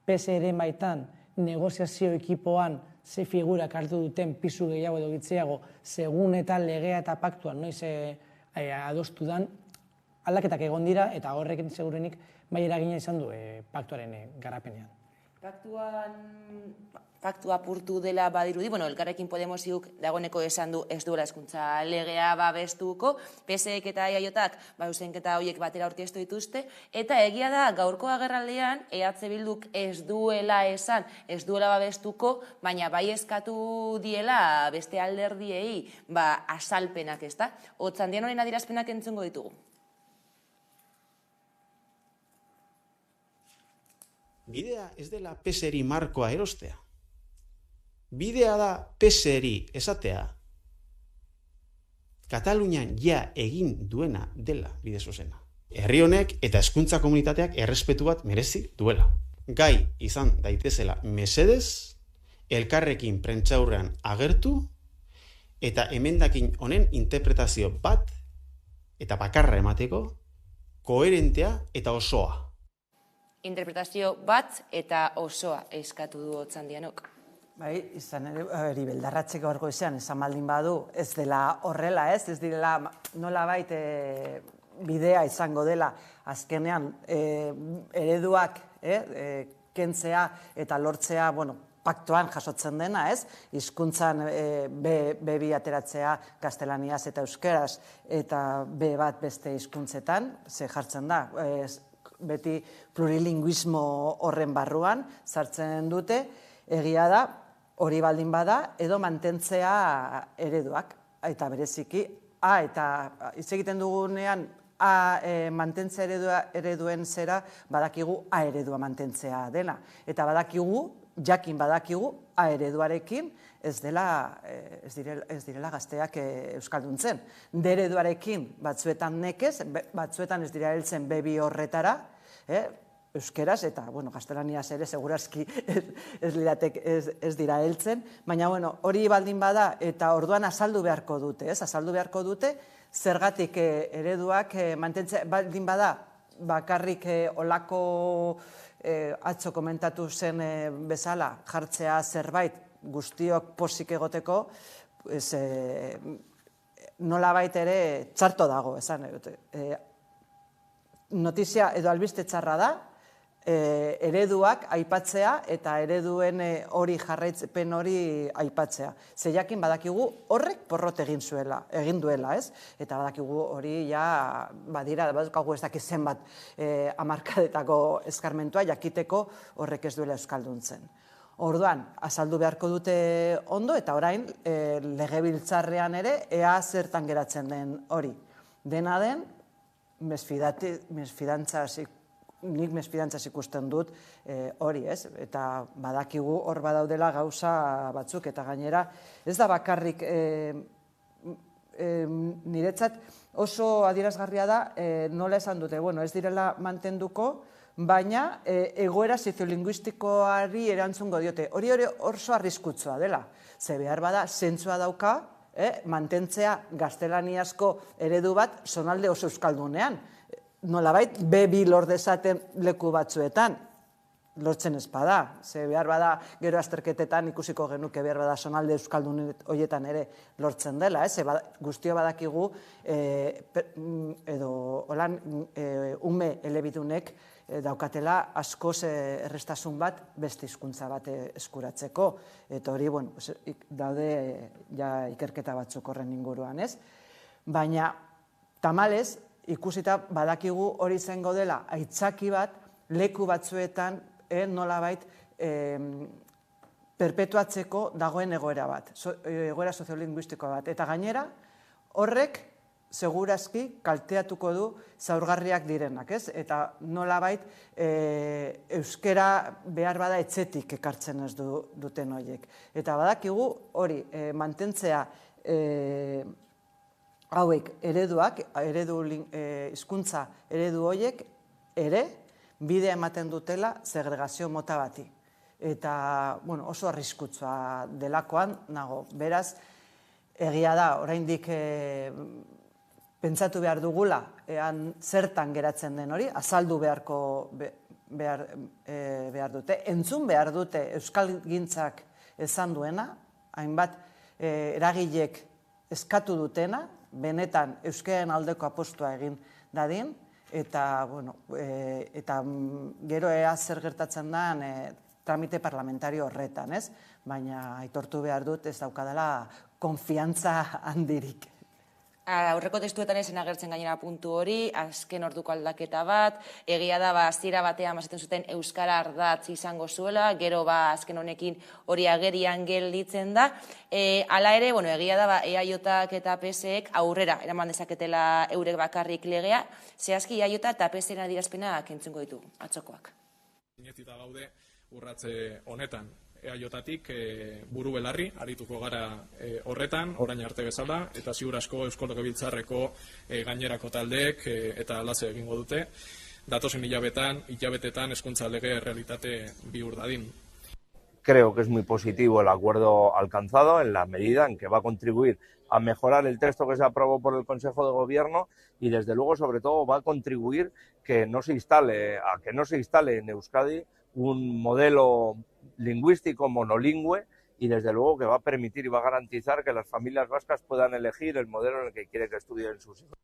PSeren baitan negoziazio ekipoan ze figurak hartu duten pisu gehiago edo gitziago, segun eta legea eta paktuan noiz adostu dan, aldaketak egon dira, eta horrekin segurenik bai eragina izan du paktuaren garapenean. Paktua apurtu dela badirudi, Elkarrekin Podemosik dagoeneko esan du ez duela hezkuntza legea babestuko, PSek eta EAJak zuzenketa horiek batera aurkeztu dituzte, eta egia da gaurko agerraldian EH Bilduk ez duela esan, ez duela babestuko, baina bai eskatu diela beste alderdiei azalpenak, ezta? Otzandian horien adierazpenak entzungo ditugu. Bidea ez dela PSeri markoa erostea. Bidea da PSeri esatea Katalunian ja egin duena dela bide zuzena. Herri honek eta hezkuntza komunitateak errespetu bat merezi duela. Gai izan daitezela mesedez, elkarrekin prentsaurrean agertu eta emendakin honen interpretazio bat eta bakarra emateko koherentea eta osoa. Interpretazio bat eta osoa eskatu du Otzandianok. Bai, izan ere, beldarratzeko barko izan, esan baldin badu, ez dela horrela, ez direla nolabait bidea izango dela azkenean ereduak kentzea eta lortzea, paktuan jasotzen dena, ez? Hizkuntzan B2 ateratzea gaztelaniaz eta euskeraz eta B1 beste hizkuntzetan, ze jartzen da, beti plurilinguismo horren barruan sartzen dute, egia da, hori baldin bada, edo mantentzea ereduak, eta bereziki, eta hitz egiten dugunean, mantentzea ereduen zera, badakigu A eredua mantentzea dela. Eta badakigu, jakin badakigu, A ereduarekin ez direla gazteak euskalduntzen. D ereduarekin batzuetan nekez, batzuetan ez dira heltzen B2 horretara, euskeraz, eta, gaztelaniaz ere, segurazki ez dira heltzen, baina, hori baldin bada, eta orduan azaldu beharko dute, azaldu beharko dute, zergatik ereduak mantentzea, baldin bada, bakarrik olako atzo komentatu zen bezala, jartzea zerbait guztiok posik egoteko, nolabait ere txarto dago, esan dute. Notizia edo albiste txarra da, ereduak aipatzea eta ereduen hori jarraitzen hori aipatzea. Zeiakin badakigu horrek porrot egin duela, ez? Eta badakigu hori ja, badaukagu ez dakit zenbat hamarkadetako eskarmentua jakiteko horrek ez duela euskalduntzen. Orduan, azaldu beharko dute ondo eta orain legebiltzarrean ere ea zertan geratzen den hori. Dena den, nik mesfidantzaz ikusten dut hori, ez? Eta badakigu hor badaudela gauza batzuk, eta gainera ez da bakarrik niretzat oso adierazgarria da nola esan dute, ez direla mantenduko, baina egoera soziolinguistikoari erantzungo diote. Hori oso arriskutsua dela, ze behar bada zentzua dauka mantentzea gaztelaniazko eredu bat zonalde oso euskaldunean. Nolabait, B2 lor dezaten leku batzuetan, lortzen ez bada. Ze behar bada, gero azterketetan ikusiko genuke behar bada zonalde euskaldun horietan ere lortzen dela. Guztio badakigu, edo holan ume elebidunek daukatela askoz errestasun bat beste hizkuntza bat eskuratzeko. Eta hori, daude ikerketa batzuk horren inguruan, ez? Baina, tamalez, ikusita badakigu hori izango dela aitzaki bat leku batzuetan nolabait perpetuatzeko dagoen egoera bat, egoera soziolinguistikoa bat. Eta gainera, horrek segurazki kalteatuko du zaurgarriak direnak, ez? Eta nolabait euskera behar bada etxetik ekartzen ez duten horiek. Eta badakigu hori mantentzea hauek ereduak, hizkuntza eredu horiek ere bidea ematen dutela segregazio mota bati. Eta oso arriskutsua delakoan nago. Beraz, egia da, oraindik pentsatu behar dugula, zertan geratzen den hori, azaldu behar dute, entzun behar dute euskalgintzak esan duena, hainbat eragilek eskatu dutena, benetan euskararen aldeko apostua egin dadin, eta gero ea zer gertatzen da tramite parlamentario horretan, ez? Baina aitortu behar dut ez daukadala konfiantza handirik. Aurreko testuetan ezen agertzen gainera puntu hori, azken orduko aldaketa bat, egia da hasiera batean esaten zuten euskara ardatz izango zuela, gero azken honekin hori agerian gelditzen da. Hala ere, egia da EAJak eta PSek aurrera eraman dezaketela eurek bakarrik legea, zehazki EAJ eta PSren adierazpenak entzungo ditu atzokoak. Sinetsita gaude urratze honetan. EAJtik buru belarri, arituko gara horretan, orain arte bezala, eta ziur asko Eusko Legebiltzarreko gainerako taldeek eta alaze egingo dute, datozen hilabetetan hezkuntza lege realitate bihur dadin. Creo que es muy positivo el acuerdo alcanzado en la medida en que va a contribuir a mejorar el texto que se aprobó por el Consejo de Gobierno y desde luego, sobre todo, va a contribuir a que no se instale en Euskadi un modelo lingüístico monolingüe y desde luego que va a permitir y va a garantizar que las familias vascas puedan elegir el modelo en el que quieren que estudien sus hijos.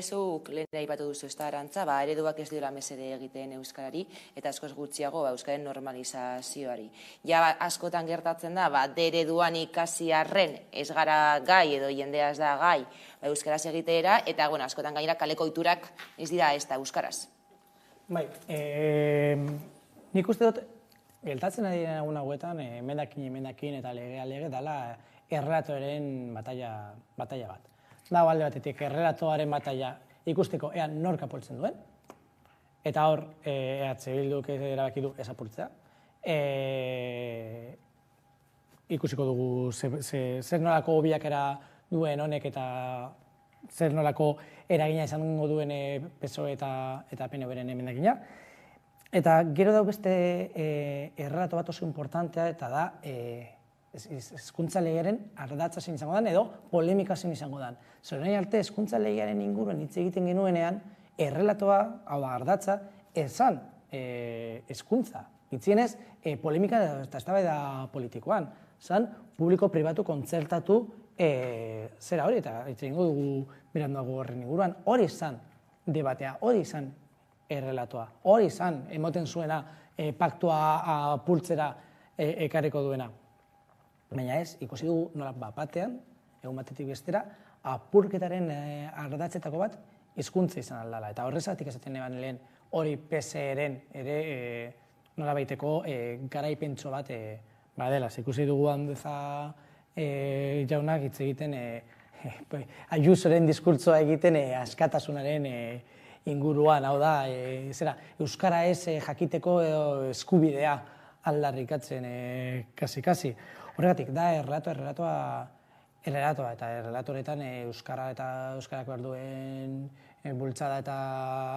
Zuk lehen aipatu duzu ez da Arantza, ereduak ez dira mesede egiten euskarari eta askoz gutxiago euskaren normalizazioari. Ja askotan gertatzen da, ereduan ikasi arren ez gara gai edo jendea ez da gai euskaraz egiteera eta askotan gainera kaleko ohiturak ez dira ez da euskaraz. Bai, nik uste dut geltatzen ari den egun hauetan, emendakin eta lege dela errelatoaren batalla bat. Dago alde batetik errelatoaren batalla ikusteko ea nork apurtzen duen, eta hor EH Bilduk erabaki du ez apurtzea. Ikusiko dugu zer nolako bilakaera duen honek eta zer nolako eragina izango duen PSOE eta PNVren emendakina. Eta gero dago beste errelato bat oso importantea eta da hezkuntza legearen ardatza zein izango den edo polemika zein izango den. Zorain arte hezkuntza legearen inguruan hitz egiten genuenean errelatoa, hau da ardatza, esan hezkuntza. Hitzienez polemika eta eztabaida politikoan. Zan publiko-pribatu kontzertatu zera hori eta hitz egingo dugu beranduago horren inguruan. Hori izan debatea, hori izan errelatoa. Hori izan emoten zuena paktua apurtzera ekarriko duena. Baina ez, ikusi dugu nola batean, egun batetik bestera, apurketaren ardatzetako bat hizkuntza izan aldala. Eta horrezatik esaten eban lehen hori PSeren ere nola baiteko garaipentso bat badela. Ikusi dugu handeza jaunak hitz egiten Ayusoren diskurtsoa egiten askatasunaren inguruan, hau da, euskara ez jakiteko eskubidea aldarrikatzen kasi-kasi. Horregatik, da errelatoa eta errelatoretan euskara eta euskarak behar duen bultzada eta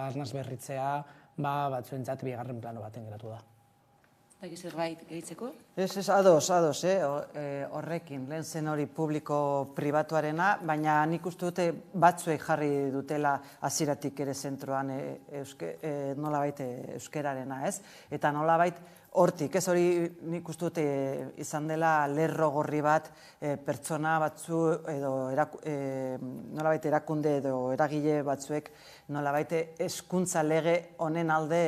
arnaz berritzea batzuentzat bigarren plano baten geratu da. Eta zerbait gehitzeko? Ez, ados, horrekin, lehen zen hori publiko-pribatuarena, baina nik uste dute batzuek jarri dutela hasieratik ere zentroan nolabait euskerarena, ez? Eta nolabait hortik, ez hori nik uste dute izan dela lerro gorri bat pertsona batzu edo nolabait erakunde edo eragile batzuek nolabait hezkuntza lege honen alde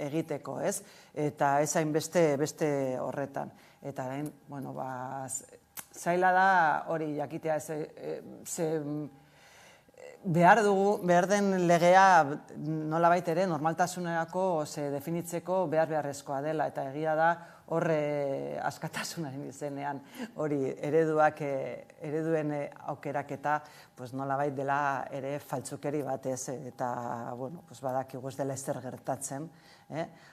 egiteko, ez? Eta ez hainbeste horretan. Eta zaila da hori jakitea behar den legea nolabait ere normaltasunerako definitzeko beharrezkoa dela. Eta egia da horre askatasunaren izenean hori ereduen aukeraketa nolabait dela ere faltsukeri batez eta badakigu ez dela ezer gertatzen.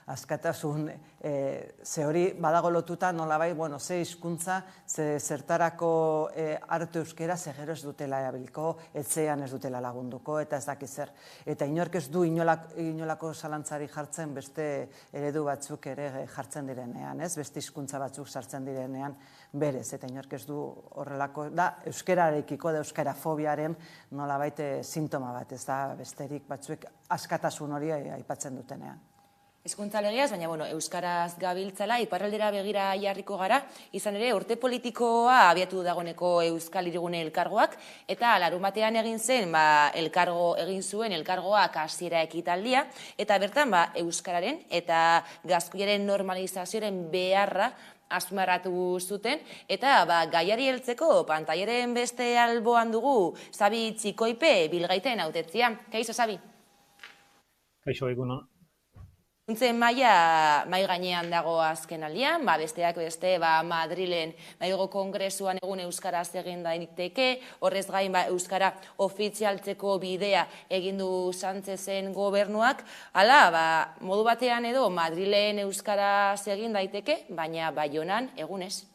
Askatasun, ze hori badago lotuta nolabait, ze hizkuntza, ze zertarako hartu euskera, ze gero ez dutela erabiliko, etxean ez dutela lagunduko, eta ez dakiz zer. Eta inork ez du inolako zalantzari jartzen beste eredu batzuk ere jartzen direnean, ez? Beste hizkuntza batzuk sartzen direnean berez, eta inork ez du horrelako, da euskararekiko, da euskarafobiaren nolabait sintoma bat, ez da besterik batzuek askatasun hori aipatzen dutenean. Hizkuntza legeaz, baina euskaraz gabiltzala, iparraldera begira jarriko gara, izan ere urte politikoa abiatu dagoeneko Euskal Hirigune elkargoak, eta larunbatean egin zen, egin zuen elkargoak hasiera ekitaldia, eta bertan euskararen eta gazkoiaren normalizazioaren beharra azpimarratu zuten, eta gaiari heltzeko pantailaren beste alboan dugu Xabi Txikoipe bilgaiten hautetzia. Kaixo, Xabi? Kaixo, eguna. Zuntzen maila mai gainean dago azken aldian, besteak beste Madrilen Maigo Kongresuan egun euskaraz egin daiteke, horrez gain euskara ofizialtzeko bidea egin du Sánchezen gobernuak, hala, modu batean edo Madrilen euskaraz egin daiteke, baina Baionan egunez.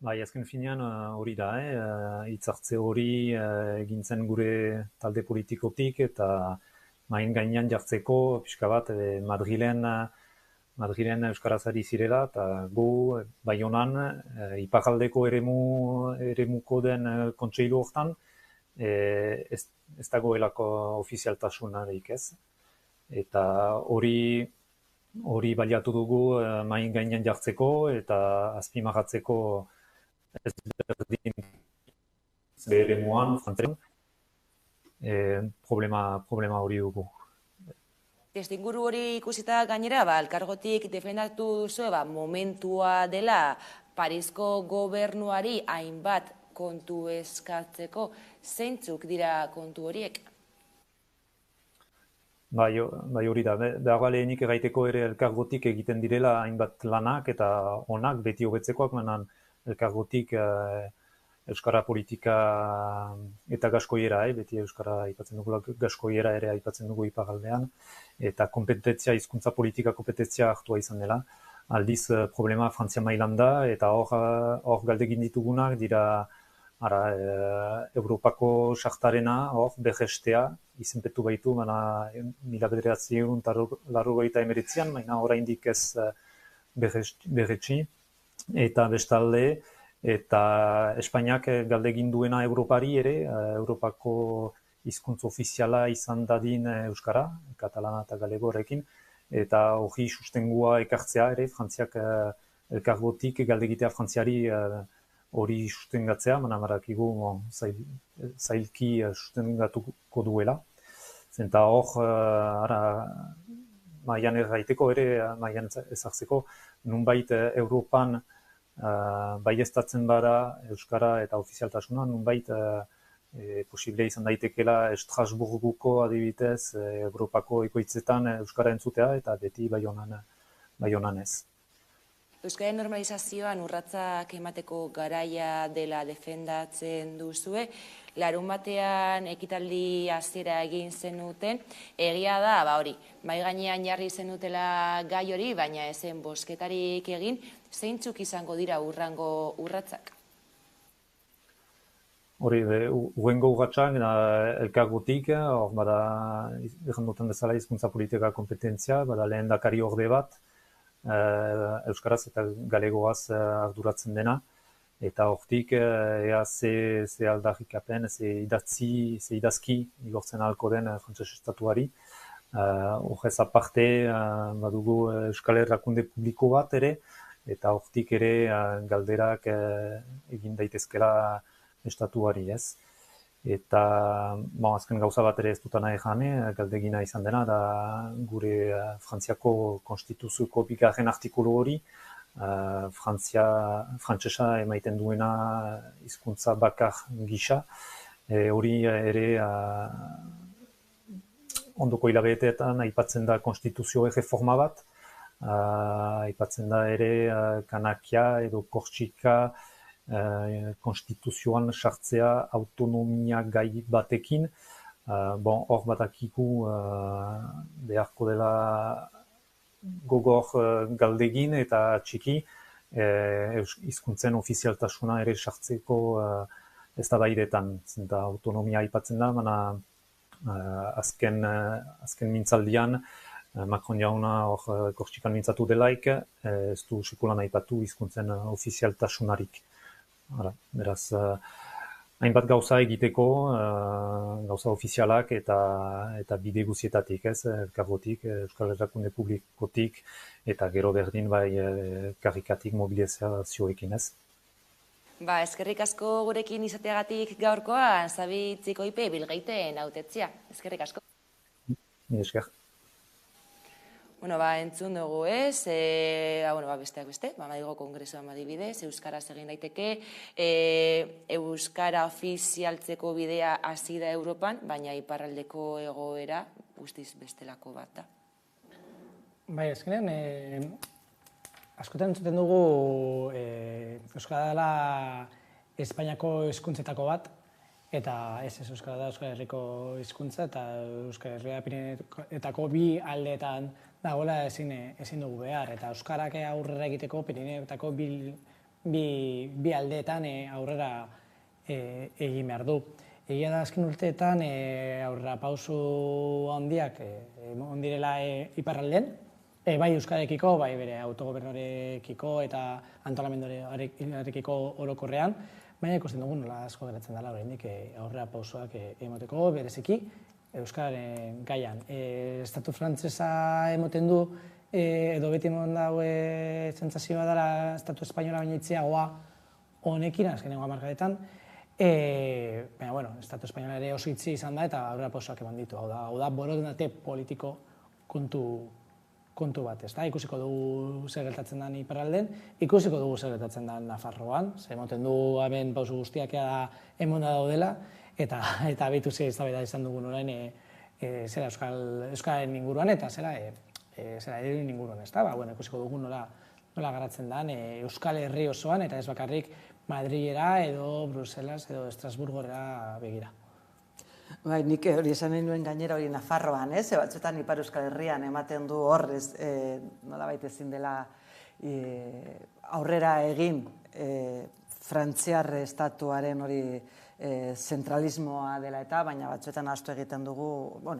Azken finean hori da, hitzartze hori egin zen gure talde politikotik eta main gainean jartzeko, pixka bat, Madrilen euskaraz ari zirela, eta gu, Baionan, iparraldeko eremuko den kontseilu hortan, ez dagoelako ofizialtasunarik ez. Eta hori baliatu dugu main gainean jartzeko, eta azpimarratzeko ezberdin eremuan, frantzian, problema hori dugu. Testuinguru hori ikusita gainera, elkargotik defendatu duzu, momentua dela Parisko gobernuari hainbat kontu eskatzeko, zeintzuk dira kontu horiek? Bai hori da, dagoa lehenik egaiteko ere elkargotik egiten direla hainbat lanak eta onak beti hobetzekoak, menan elkargotik euskara politika eta gaskoiera, beti euskara aipatzen dugu, gaskoiera ere aipatzen dugu iparraldean, eta kompetentzia, hizkuntza politika kompetentzia hartua izan dela. Aldiz problema Frantzia mailan da, eta hor galdegin ditugunak dira Europako sartarena, hor berrestea, izenpetu baitu, baina 1989an, baina oraindik ez berretsi, eta bestalde, eta Espainiak galdegin duena Europari ere, Europako hizkuntz ofiziala izan dadin euskara, katalana eta galegorekin, eta hori sustengua ekartzea ere, Frantziak elkargotik galdegitea Frantziari hori sustengatzea, baina badakigu zailki sustengatuko duela. Eta hor, mailan erraiteko ere, mailan ezartzeko, nunbait Europan baieztatzen bada euskara eta ofizialtasuna, nunbait posible izan daitekela Estrasburguko adibidez Europako ekoitzetan euskara entzutea eta beti Baionan ez. Euskararen normalizazioan urratsak emateko garaia dela defendatzen duzue, larunbatean ekitaldi hasiera egin zenuten, egia da, mai gainean jarri zenutela gai hori, baina ezen bozketarik egin, zeintzuk izango dira urrango urratsak? Hori, urrengo urratsak elkargotik, hor bada, egin duten bezala hizkuntza politika kompetentzia, bada lehendakari orde bat, euskaraz eta galegoaz arduratzen dena, eta hortik ea ze aldarrikapen, ze idazki igortzen ahalko den frantses estatuari. Horrez aparte badugu Euskal Erakunde publiko bat ere, eta hortik ere galderak egin daitezkela estatuari ez. Eta azken gauza bat ere ez dutan nahi galdegina izan dena, da gure Frantziako konstituzioko bigarren artikulu hori, frantsesa emaiten duena hizkuntza bakar gisa, hori ere ondoko hilabeteetan aipatzen da konstituzio erreforma bat, Aipatzen da ere Kanakia edo Korsika konstituzioan sartzea autonomia gai batekin. Hor badakigu beharko dela gogor galdegin eta txiki hizkuntzen ofizialtasuna ere sartzeko eztabaidetan. Eta autonomia aipatzen da, baina azken mintzaldian Macron jauna hor Korsikan mintzatu delaik, ez du sekulan aipatu hizkuntzen ofizialtasunarik. Beraz, hainbat gauza egiteko, gauza ofizialak eta bide guzietatik, elkargotik, Euskal Erakunde Publikotik, eta gero berdin bai karrikatik mobilizazioekin, ez. Eskerrik asko gurekin izateagatik gaurkoan, Zabitziko Ipe Bilgeiten hautetzea. Eskerrik asko. Esker. Entzun dugu ez, besteak beste, Madrilgo Kongresuan adibidez, euskaraz egin daiteke, euskara ofizialtzeko bidea hasi da Europan, baina iparraldeko egoera guztiz bestelako bat da. Azkenean, askotan entzuten dugu euskara dela Espainiako hizkuntzetako bat, eta ez euskara da Euskal Herriko hizkuntza eta Euskal Herria Pirineoetako bi aldeetan dagoela ezin dugu behar. Eta euskarak aurrera egiteko Pirineoetako bi aldeetan aurrera egin behar du. Egia da azken urteetan aurrera pausu handiak ondirela iparralden, bai euskarekiko, bai bere autogobernorekiko eta antolamenduarekiko orokorrean, baina ikusten dugu nola asko geratzen dela oraindik aurrera pausoak emateko, bereziki euskararen gaian. Estatu frantsesa emoten du, edo beti emon dago sentsazioa dela estatu espainola baina itziagoa honekin, azkenengo hamarkadetan, baina, estatu espainola ere oso itzi izan da eta aurrera pausoak eman ditu. Hau da borondate politiko kontu bat, ikusiko dugu zer gertatzen den iparralden, ikusiko dugu zer gertatzen den Nafarroan, emoten du hemen pausu guztiak emonda daudela, eta behitu zer eztabaida izan dugun orain zera Euskararen inguruan eta zera ereduen inguruan, ikusiko dugu nola garatzen den Euskal Herri osoan, eta ez bakarrik Madrilera edo Bruselas edo Estrasburgora begira. Nik hori esan nahi nuen gainera hori Nafarroan, batzuetan Ipar Euskal Herrian ematen du horrez, nolabait ezin dela aurrera egin frantziar estatuaren hori zentralismoa dela eta, baina batzuetan ahaztu egiten dugu,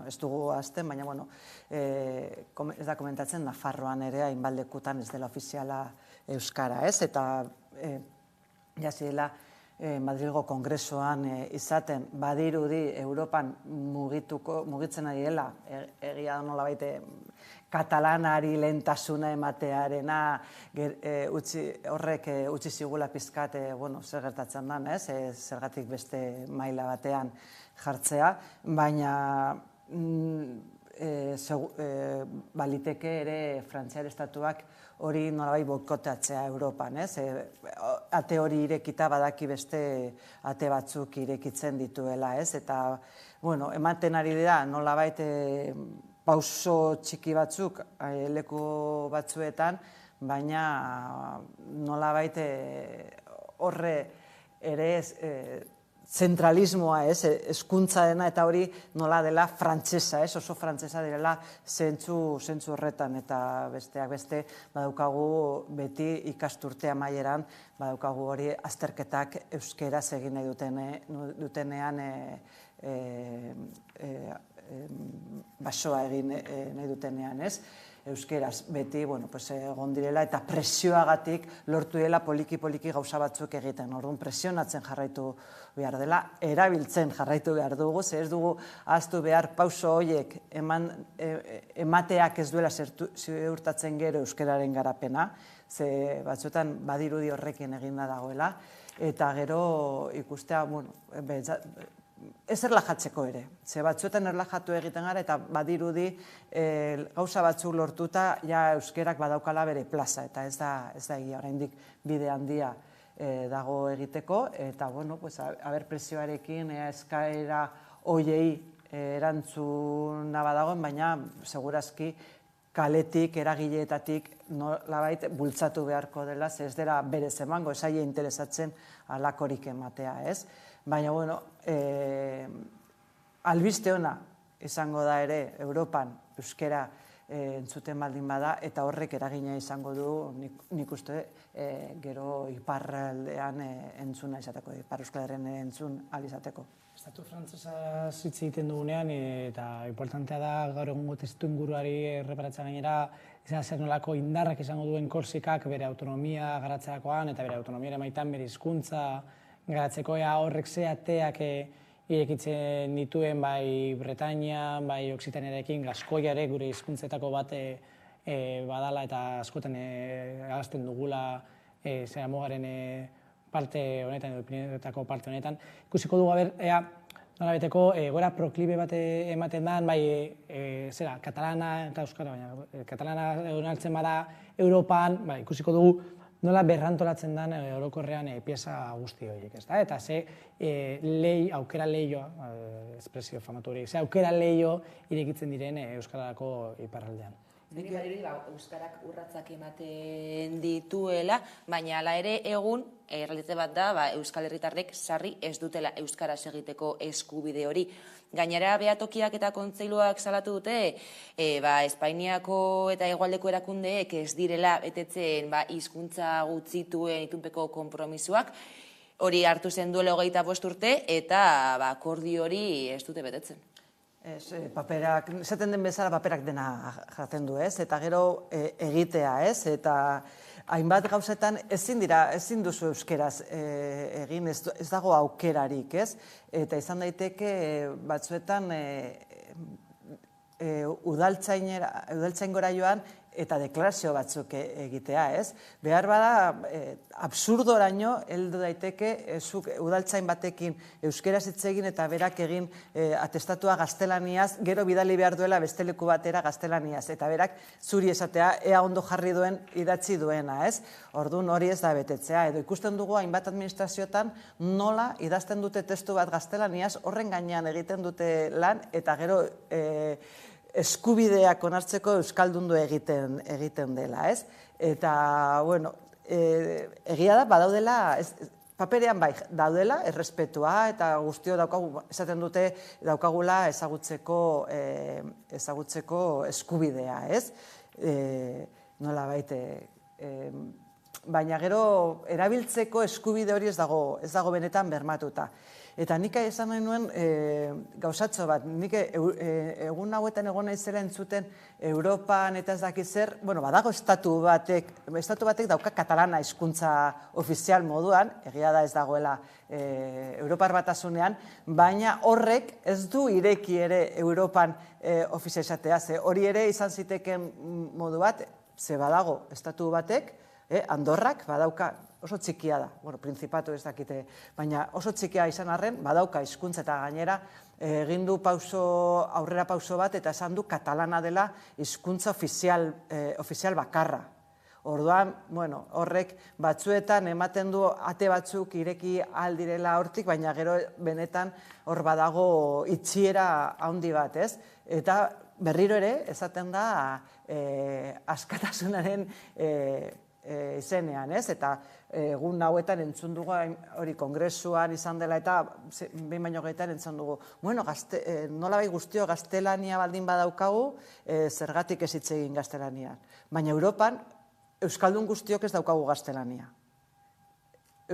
ez dugu ahazten, baina ez da komentatzen Nafarroan ere hainbaldekutan ez dela ofiziala euskara, eta jazidela Madrilgo Kongresoan izaten badirudi Europan mugitzen ari dela, egia da nolabait katalanari lehentasuna ematearena horrek utzi zigula pizkat zer gertatzen den, zergatik beste maila batean jartzea, baina baliteke ere Frantziar estatuak hori nolabait boikotatzea Europan, ate hori irekita badaki beste ate batzuk irekitzen dituela, eta ematen ari dira nolabait pauso txiki batzuk leku batzuetan, baina nolabait horre ere zentralismoa, hezkuntza dena, eta hori nola dela frantsesa, oso frantsesa direla zentzu horretan, eta besteak beste badaukagu beti ikasturte amaieran, badaukagu hori azterketak euskeraz egin nahi dutenean basoa egin nahi dutenean, euskeraz beti egon direla eta presioagatik lortu dela poliki-poliki gauza batzuk egiten. Orduan presionatzen jarraitu behar dela, erabiltzen jarraitu behar dugu, ez dugu ahaztu behar pauso horiek emateak ez duela ziurtatzen gero euskeraren garapena, ze batzuetan badirudi horrekin eginda dagoela, eta gero ikustea, ez erlajatzeko ere, ze batzuetan erlajatu egiten gara eta badirudi gauza batzuk lortuta ja euskerak badaukala bere plaza, eta ez da egia oraindik bide handia dago egiteko, eta presioarekin eskaera hoiei erantzuna badagoen, baina segurazki kaletik, eragileetatik nolabait bultzatu beharko dela, ez dela berez emango, ez aie interesatzen alakorik ematea, ez? Baina, bueno, albiste ona izango da ere Europan euskera entzuten baldin bada, eta horrek eragina izango du, nik uste, gero iparraldean entzuna izateko, ipar euskal herren entzun alizateko. Estatu frantzesa hitz egiten dugunean, eta importantea da gaur egungo testu inguruari erreparatzen gainera, izan zer nolako indarrak izango duen Korsikak bere autonomia garatzerakoan, eta bere autonomia emaitan bere hizkuntza garatzeko, horrek ze ateak irekitzen dituen bai Bretainia, bai Oksitaniarekin, Gaskoia ere gure hizkuntzetako bat badala eta askotan agazten dugula zera mugaren parte honetan, edo opinioetako parte honetan. Ikusiko dugu, ea, nolabeteko gora proklibe bat ematen den, bai, zera, katalana eta euskara, baina katalana onartzen bada Europan, bai, ikusiko dugu nola berrantolatzen den orokorrean pieza guzti horiek, ez da? Eta ze aukera lehioa, espresio famatu horiek, ze aukera lehio irekitzen diren euskarako iparraldean. Nire badirudi, euskarak urratzak ematen dituela, baina hala ere egun, errealitate bat da, Euskal Herritarrek sarri ez dutela euskaraz egiteko eskubide hori. Gainera, behatokiak eta kontseiluak salatu dute, Espainiako eta hegoaldeko erakundeek ez direla betetzen hizkuntza gutxituen itunpeko konpromisoak, hori hartu zen duela 25 urte, eta akordio hori ez dute betetzen. Paperak, esaten den bezala paperak dena jaten du, ez? Eta gero egitea, ez? Eta hainbat gauzetan ezin duzu euskeraz egin, ez dago aukerarik, ez? Eta izan daiteke batzuetan udaltzaingora joan eta deklarazio batzuk egitea, ez? Behar bada, absurdoraino heldu daiteke udaltzain batekin euskeraz hitz egin eta berak egin atestatua gaztelaniaz, gero bidali behar duela beste leku batera gaztelaniaz, eta berak zuri esatea ea ondo jarri duen idatzi duena, ez? Orduan hori ez da betetzea, edo ikusten dugu hainbat administrazioetan nola idazten dute testu bat gaztelaniaz, horren gainean egiten dute lan, eta gero eskubideak onartzeko euskaldundu egiten dela, ez? Eta, bueno, egia da, badaudela, paperean bai, daudela, errespetua, eta guztio daukagu, esaten dute daukagula ezagutzeko eskubidea, ez? Nola baite, baina gero erabiltzeko eskubide hori ez dago benetan bermatuta. Eta nik esan nahi nuen gauzatxo bat, nik egun hauetan egon naizela entzuten Europan eta ez dakiz zer, bueno, badago estatu batek dauka katalana hizkuntza ofizial moduan, egia da ez dagoela Europar Batasunean, baina horrek ez du ireki ere Europan ofizial izatea, ze hori ere izan ziteken modu bat, ze badago estatu batek, Andorrak badauka, oso txikia da, bueno, printzipatu ez dakite, baina oso txikia izan arren, badauka hizkuntza eta gainera egin du aurrera pauso bat eta esan du katalana dela hizkuntza ofizial bakarra. Orduan, bueno, horrek batzuetan ematen du ate batzuk ireki aldirela hortik, baina gero benetan hor badago itxiera handi bat, ez? Eta berriro ere, esaten da, askatasunaren izenean, ez? Eta egun hauetan entzun dugu hori kongresuan izan dela eta behin baino gehiagotan entzun dugu. Bueno, nolabai guztio gaztelania baldin badaukagu, zergatik ez hitz egin gaztelanian. Baina Europan, euskaldun guztiok ez daukagu gaztelania.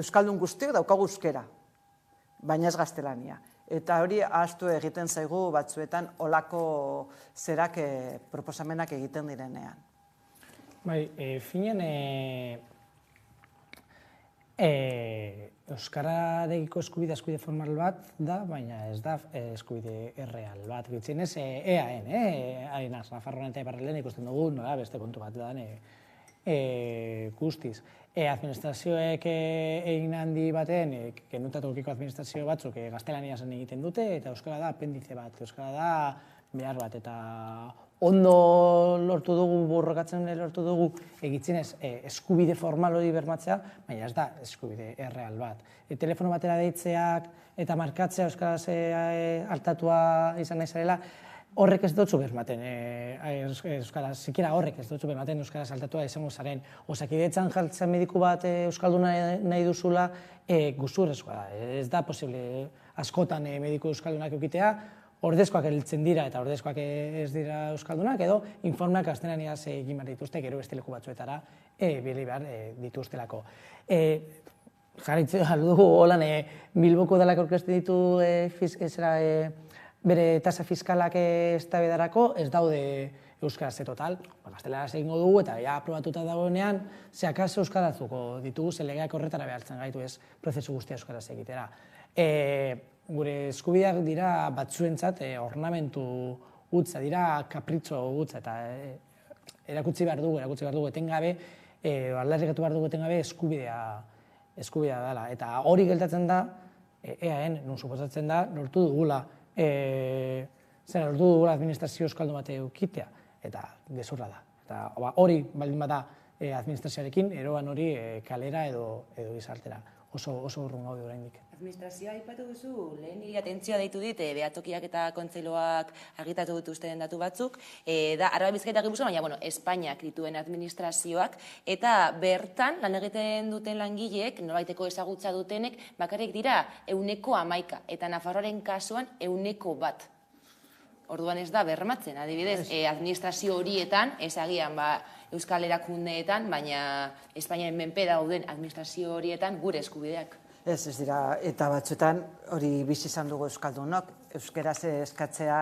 Euskaldun guztiok daukagu euskera, baina ez gaztelania. Eta hori ahaztu egiten zaigu batzuetan olako zerak proposamenak egiten direnean. Bai, finean euskararekiko eskubide formal bat da, baina ez da eskubide erreal bat. Gitzenez, EAN, hainaz, Nafarroan eta Iparraldean ikusten dugu, beste kontu bat da, guztiz. Administrazioek egin handi baten, genutatokiko administrazio batzuk gaztelaniazen egiten dute, eta euskara da apendize bat, euskara da behar bat, eta ondo lortu dugu, borrokatzen lortu dugu, egitzenez eskubide formal hori bermatzea, baina ez da eskubide erreal bat. Telefono batera deitzeak eta markatzea euskaraz hartatua izan nahi zarela, horrek ez dutzu bermaten euskara, sikiera horrek ez dutzu bermaten euskara saltatua izango zaren. Osakidetzan jartzen mediku bat euskalduna nahi duzula, guzurrezkoa da. Ez da posible askotan mediku euskaldunak eukitea, ordezkoak elitzen dira eta ordezkoak ez dira euskaldunak, edo informeak gaztelaniaz egin behar dituzte, gero beste leku batzuetara bili behar dituztelako. Jarritzen dugu, holan, Bilboko dalak aurkezten ditu bere tasa fiskalak eztabaidarako, ez daude euskaraz total, gazteleraz egingo dugu eta ja aprobatuta dagoenean, zeakaz euskarazuko ditugu, ze legeak horretara behartzen gaitu ez prozesu guztia euskaraz egitera. Gure eskubideak dira batzuentzat ornamentu hutsa, dira kapritxo hutsa, eta erakutsi behar dugu etengabe, aldarrikatu behar dugu etengabe eskubidea dela. Eta hori geltatzen da, EAN, nun suposatzen da, lortu dugula administrazio euskaldun bat eukitea, eta gezurra da. Eta hori baldin bada administrazioarekin, eroan hori kalera edo gizartera. Oso urrun gaude oraindik. Administrazioa aipatu duzu, lehen niri atentzioa deitu dit, behatokiak eta kontseiloak argitatu dituzten datu batzuk, da Araba Bizkaia eta Gipuzkoa, baina Espainiak dituen administrazioak, eta bertan lan egiten duten langileek, nolabaiteko ezagutza dutenek, bakarrik dira 111, eta Nafarroaren kasuan 101. Orduan ez da bermatzen, adibidez, administrazio horietan, ez agian Euskal Erakundeetan, baina Espainiaren menpe dauden administrazio horietan gure eskubideak. Ez dira, eta batzuetan hori bizi izan dugu euskaldunok, euskeraz eskatzea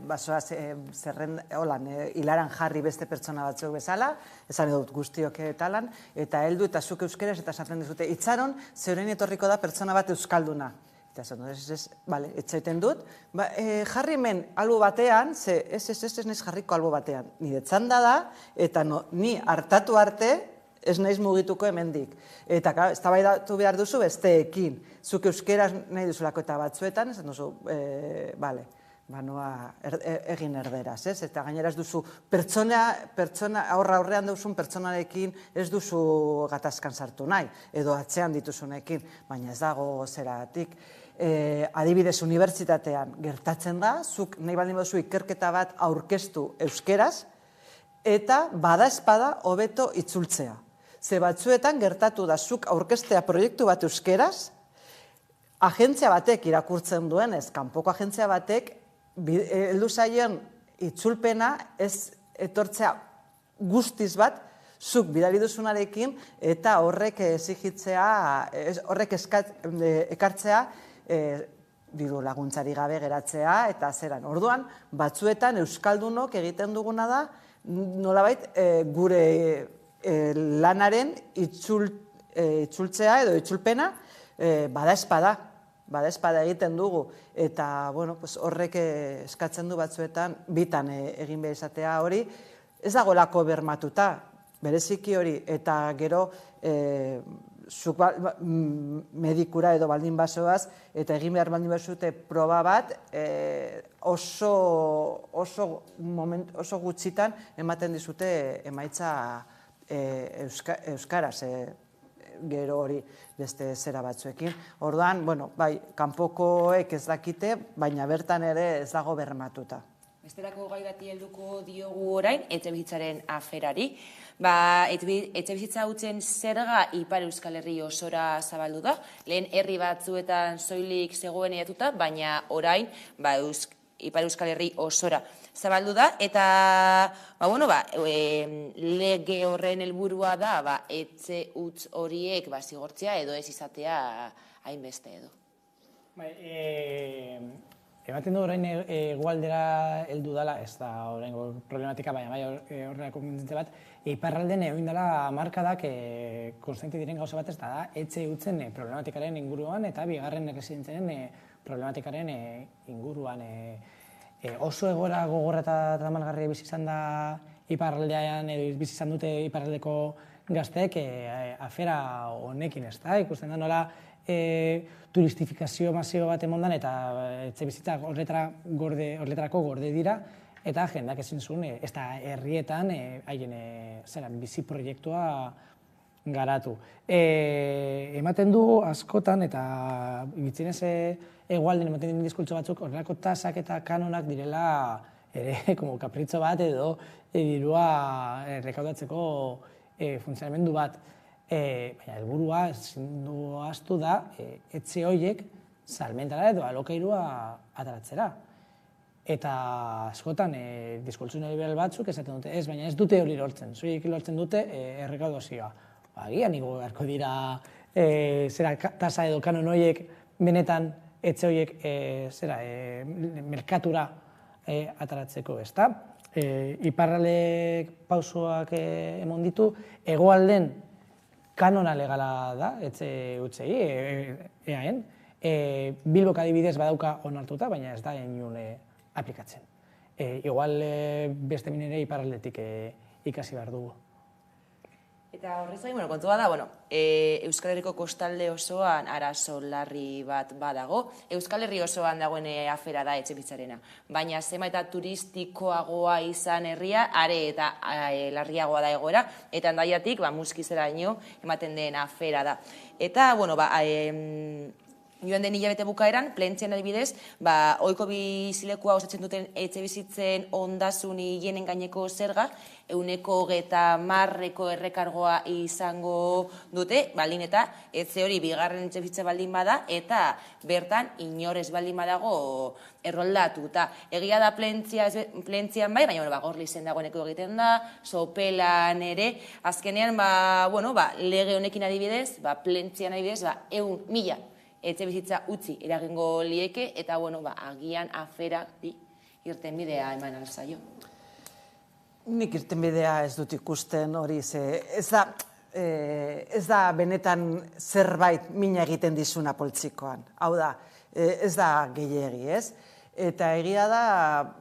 basoaz zerren, holan, hilaran jarri beste pertsona batzuk bezala, esan dut guztiok talan, eta heldu eta zuk euskeraz eta esaten dizute, itxaron, zeuren etorriko da pertsona bat euskalduna. Eta esan dut, bale, etxaiten dut, jarri hemen albo batean, ez naiz jarriko albo batean, nire txanda da, eta ni hartatu arte, ez naiz mugituko hemendik. Eta eztabaidatu behar duzu besteekin. Zuk euskeraz nahi duzulako eta batzuetan, esan duzu, bale, noa egin erderaz, ez? Eta gainera ez duzu pertsona aurrean duzun pertsonarekin ez duzu gatazkan sartu nahi, edo atzean dituzunekin, baina ez dago zeratik. Adibidez, unibertsitatean gertatzen da, zuk nahi baldin baduzu ikerketa bat aurkeztu euskeraz, eta bada espada hobeto itzultzea. Ze batzuetan gertatu da zuk aurkeztea proiektu bat euskeraz, agentzia batek irakurtzen duenez, kanpoko agentzia batek heldu zaien itzulpena ez etortzea guztiz bat, zuk bidali duzunarekin, eta horrek exigitzea, horrek ekartzea diru laguntzari gabe geratzea, eta zeran. Orduan, batzuetan euskaldunok egiten duguna da, nolabait gure lanaren itzultzea edo itzulpena bada espada egiten dugu, eta horrek eskatzen du batzuetan bitan egin behar izatea hori, ez dagoelako bermatuta, bereziki hori, eta gero zuk medikura edo baldin basoaz, eta egin behar baldin basute proba bat, oso gutxitan ematen dizute emaitza euskaraz, gero hori beste zera batzuekin. Orduan, bai, kanpokoek ez dakite, baina bertan ere ez dago bermatuta. Bestelako gai bati helduko diogu orain, etxebizitzaren aferari. Etxebizitza hutzen zerga Ipar Euskal Herri osora zabaldu da. Lehen herri batzuetan soilik zegoen edatuta, baina orain Ipar Euskal Herri osora zabaldu da. Eta lege horren helburua da etxe hutz horiek zigortzea edo ez izatea hainbeste edo. Ematen du orain egualdera heldu dela, ez da orain problematika, baina horrelako kontinente bat, iparralden egin dela hamarkadak konstante diren gauza bat ez da, etxe hutzen problematikaren inguruan eta bigarren erresidentzien problematikaren inguruan. Oso egoera gogorra eta tamalgarria bizi izan da iparraldean, edo bizi izan dute iparraldeko gazteek afera honekin, ez da, ikusten da nola turistifikazio masio bat emondan eta etxebizitzak horretarako gorde dira eta jendeak ezin zuen, ez da herrietan haien bizi proiektua garatu. Ematen du askotan eta bitzinez egualden ematen dien diskurtso batzuk horrelako tasak eta kanonak direla ere, como kapritzo bat edo dirua rekaudatzeko funtzionamendu bat. Baina helburua ezin du ahaztu da etxe horiek salmentara edo alokairua ateratzera. Eta askotan diskurtso neoliberal batzuk esaten dute, ez, baina ez dute hori lortzen, soilik lortzen dute errekaudazioa. Agian igo beharko dira tasa edo kanon horiek benetan etxe horiek merkatura ateratzeko, ezta? Iparralek pausoak emon ditu, hegoalden kanona legala da, etxe hutsei, eaen. Bilbok adibidez badauka onartuta, baina ez da inun aplikatzen. Igual beste minere iparraldetik ikasi behar dugu. Eta horrez gain, kontua da, Euskal Herriko kostalde osoan arazo larri bat badago. Euskal Herri osoan dagoen afera da etxebizitzarena. Baina zema eta turistikoagoa izan herria, are eta larriagoa da egoera, eta handaiatik muskizeraino ematen den afera da. Eta, joan den hilabete bukaeran, Plentzian adibidez, ohiko bizilekua osatzen duten etxebizitzen ondasun higienen gaineko zerga, 130% errekargoa izango dute, baldin eta etxe hori bigarren etxebizitza baldin bada, eta bertan inorez baldin badago erroldatuta. Egia da Plentzian bai, baina Gorlizen dagoeneko egiten da, Sopelan ere, azkenean, lege honekin adibidez, Plentzian adibidez, 100.000 etxebizitza utzi eragingo lieke, eta agian afera irten bidea eman alzaio. Nik irten bidea ez dut ikusten hori, ez da benetan zerbait mina egiten dizuna poltsikoan. Hau da, ez da gehiegi, ez? Eta egia da,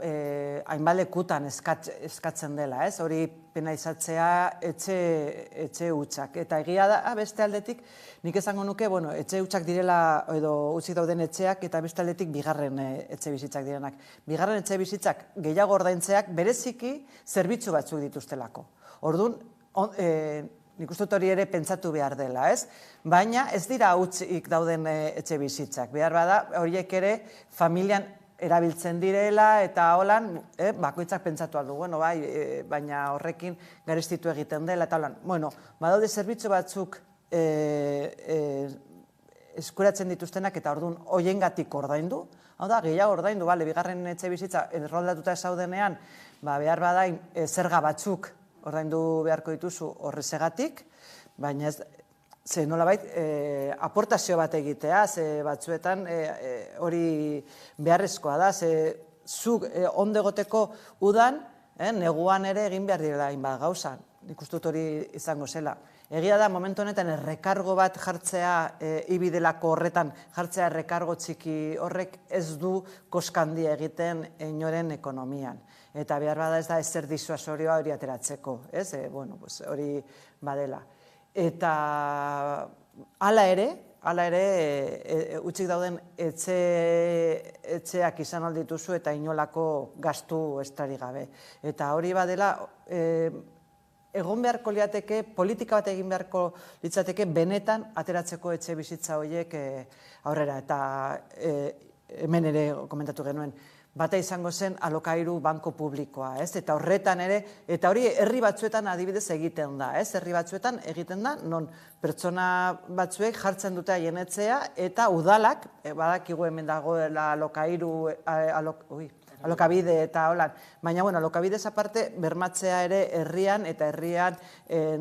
hainbat lekutan eskatzen dela, ez? Hori penalizatzea etxe hutsak. Eta egia da, beste aldetik, nik esango nuke, etxe hutsak direla, edo utzik dauden etxeak, eta beste aldetik bigarren etxe bizitzak direnak. Bigarren etxe bizitzak gehiago ordaintzeak bereziki zerbitzu batzuk dituztelako. Orduan, nik uste dut hori ere pentsatu behar dela, ez? Baina ez dira utzik dauden etxe bizitzak. Behar bada, horiek ere familian erabiltzen direla, eta holan, bakoitzak pentsatu aldu, baina horrekin garestitu egiten dela, eta holan, badaude zerbitzu batzuk eskuratzen dituztenak, eta orduan hoiengatik ordaindu, hau da, gehiago ordaindu, bigarren etxe bizitza erroldatuta esaudenean, behar bada zerga batzuk ordaindu beharko dituzu horrezegatik, baina ez, ze nolabait aportazio bat egitea, ze batzuetan hori beharrezkoa da, ze zuk ondo egoteko udan, neguan ere egin behar direla hainbat gauza, nik uste dut hori izango zela. Egia da, momentu honetan errekargo bat jartzea ibidelako horretan, jartzea errekargo txiki horrek ez du koskandia egiten inoren ekonomian. Eta behar bada ez da ezer disuasorioa hori ateratzeko, ez? Hori badela. Eta hala ere, utzik dauden etxeak izan aldituzu eta inolako gastu estari gabe. Eta hori badela, egon beharko liateke, politika bat egin beharko litzateke benetan ateratzeko etxe bizitza horiek aurrera. Eta hemen ere komentatu genuen, bata izango zen alokairu banko publikoa, ez? Eta horretan ere, eta hori herri batzuetan adibidez egiten da, ez? Herri batzuetan egiten da, non pertsona batzuek jartzen dute haien etxea, eta udalak, badakigu hemen dagoela alokabide eta holan, baina, alokabidez aparte, bermatzea ere herrian, eta herrian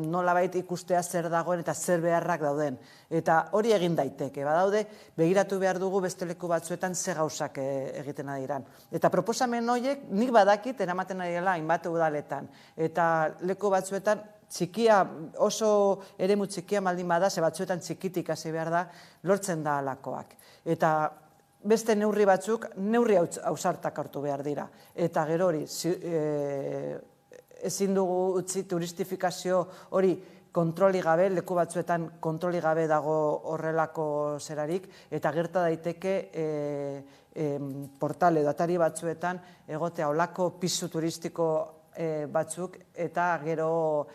nolabait ikustea zer dagoen eta zer beharrak dauden. Eta hori egin daiteke, badaude, begiratu behar dugu beste leku batzuetan ze gauzak egiten adiran. Eta proposamen horiek nik badakit eramaten adiela hainbat udaletan. Eta leku batzuetan txikia, oso eremu txikia maldin bada, ze batzuetan txikitik hasi behar da, lortzen da alakoak. Eta beste neurri batzuk, neurri ausartak hartu behar dira. Eta gero hori, ezin dugu utzi turistifikazio hori kontroli gabe, leku batzuetan kontroli gabe dago horrelako zerarik, eta gerta daiteke portal edo atari batzuetan egotea olako pisu turistiko batzuk, eta gero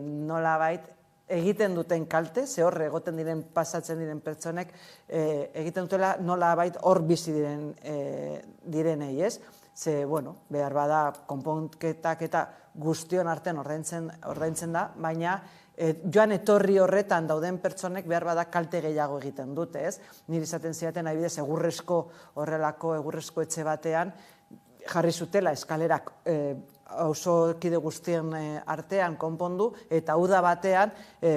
nolabait egiten duten kalte, ze hor egoten diren, pasatzen diren pertsonek, egiten dutela nola bait hor bizi direnei, ez? Ze, bueno, behar bada konponketak eta guztion artean ordaintzen da, baina joan etorri horretan dauden pertsonek behar bada kalte gehiago egiten dute, ez? Niri izaten zidaten, adibidez, egurrezko etxe batean, jarri zutela eskalerak auzokide guztien artean konpondu, eta uda batean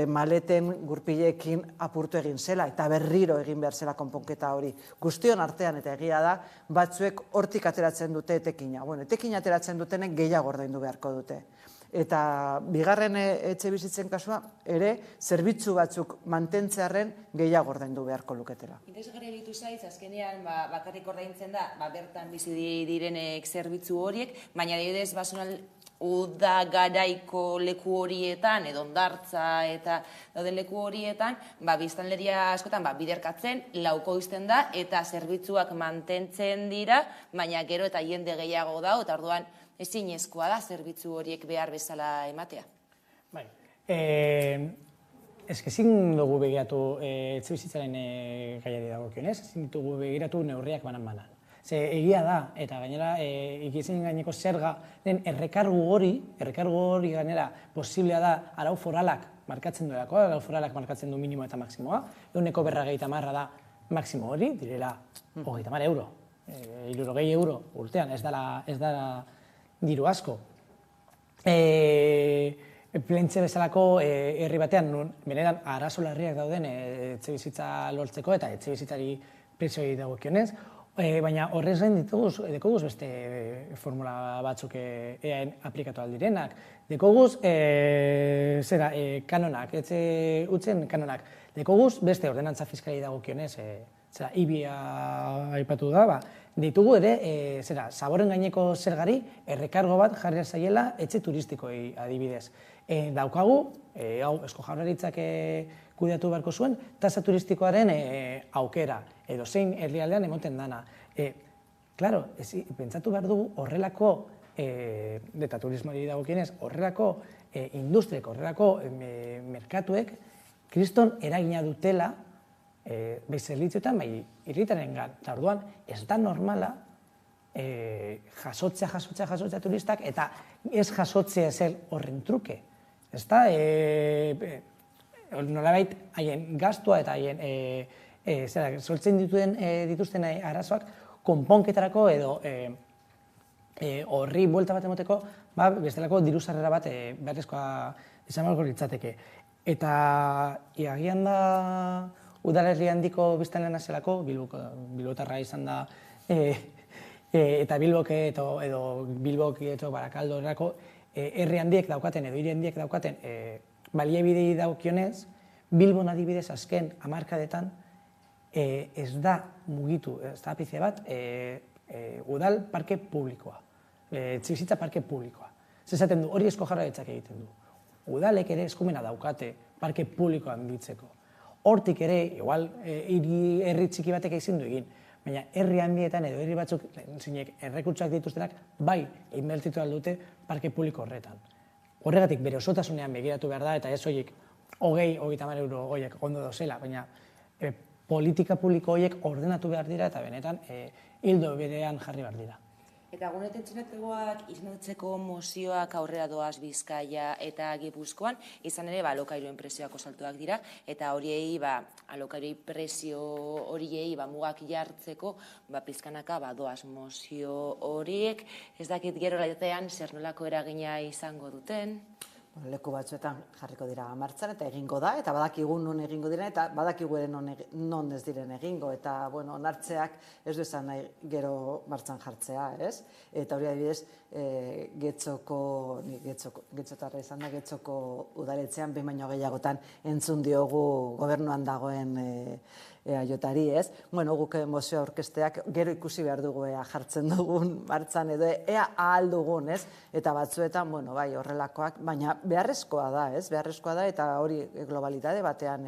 maleten gurpileekin apurtu egin zela, eta berriro egin behar zela konponketa hori. Guztion artean, eta egia da, batzuek hortik ateratzen dute etekina. Bueno, etekina ateratzen dutenek gehiago ordaindu beharko dute. Eta bigarren etxe bizitzen kasua, ere, zerbitzu batzuk mantentzearen gehiago ordaindu beharko luketela. Interesgarria ditu zaiz, azkenean bakarrik ordaintzen da, bertan bizi direnek zerbitzu horiek, baina adibidez basunal uda garaiko leku horietan, edo hondartza eta dauden leku horietan, biztanleria askotan biderkatzen, laukoizten da, eta zerbitzuak mantentzen dira, baina gero eta jende gehiago da, eta orduan ezinezkoa da zerbitzu horiek behar bezala ematea. Bai, ezin dugu begiratu etxe bizitzaren gaiari dagokionez, ezin dugu begiratu neurriak banan-banan. Ze egia da, eta gainera ikizien gaineko zerga den errekargu hori gainera posiblea da arau foralak markatzen duelako, arau foralak markatzen du minimo eta maksimoa, 150 da maksimo hori, direla 30 euro, 60 euro urtean, ez da diru asko. Plentxe bezalako herri batean, benetan arazo larriak dauden etxe bizitza lortzeko eta etxe bizitzari prezioi dagokionez, baina horrez gain dekoguz beste formula batzuk eaen aplikatu aldirenak. Dekoguz kanonak, etxe utzen kanonak. Dekoguz beste ordenantza fiskali dagokionez, ibia aipatu da, ditugu ere, zaboren gaineko zergari errekargo bat jarri zaiela etxe turistikoei adibidez. Daukagu, hau Eusko Jaurlaritzak kudeatu beharko zuen, tasa turistikoaren aukera, edo zein herrialdean emoten dana. Claro, pentsatu behar dugu horrelako, eta turismoari dagokienez, horrelako industriek, horrelako merkatuek, kriston eragina dutela, bai zerbitzioetan, bai irritarengan. Eta orduan, ez da normala jasotzea turistak, eta ez jasotzea zer horren truke. Ez da, nolabait, haien gastua eta haien soltzen dituzten arazoak konponketarako edo horri buelta bat emoteko, bestelako diru sarrera bat beharrezkoa izan beharko litzateke. Eta agian da udalerri handiko biztanleena zelako, Bilbotarra izan da, eta Bilbok edo Bilbok edo Barakaldo erako, herri handiek daukaten edo hiri handiek daukaten baliabidei dagokionez, Bilbon adibidez azken hamarkadetan ez da mugitu, ez da apize bat, udal parke publikoa, etxebizitza parke publikoa. Zesaten du, hori Eusko Jaurlaritzak egiten du. Udalek ere eskumena daukate parke publikoan bitzeko. Hortik ere, igual, herri txiki batek ezin du egin, baina herri handietan edo herri batzuk errekurtsoak dituztenak bai inbertitu aldute parke publiko horretan. Horregatik bere osotasunean begiratu behar da, eta ez horiek 20-30 euro horiek ondo dozela, baina politika publiko horiek ordenatu behar dira eta benetan hildo berean jarri behar dira. Eta guneten txinetzegoak izendatzeko mozioak aurrera doaz Bizkaia eta Gipuzkoan, izan ere alokairuen prezioak osaltuak dira, eta horiei alokairui prezio horiei mugak jartzeko pizkanaka doaz mozio horiek, ez dakit gero laitean zer nolako eragina izango duten. Leku batzuetan jarriko dira martxan eta egingo da, eta badakigu non egingo diren, eta badakigu ere non ez diren egingo, eta onartzeak ez du esan nahi gero martxan jartzea, ez? Eta hori adibidez, Getxotarra izan da, Getxoko udaletxean behin baino gehiagotan entzun diogu gobernuan dagoen EAJari, ez? Bueno, guk mozio aurkezteak gero ikusi behar dugu ea jartzen dugun martxan edo ea ahal dugun, ez? Eta batzuetan, bueno, bai, horrelakoak, baina beharrezkoa da, ez? Beharrezkoa da eta hori globalitate batean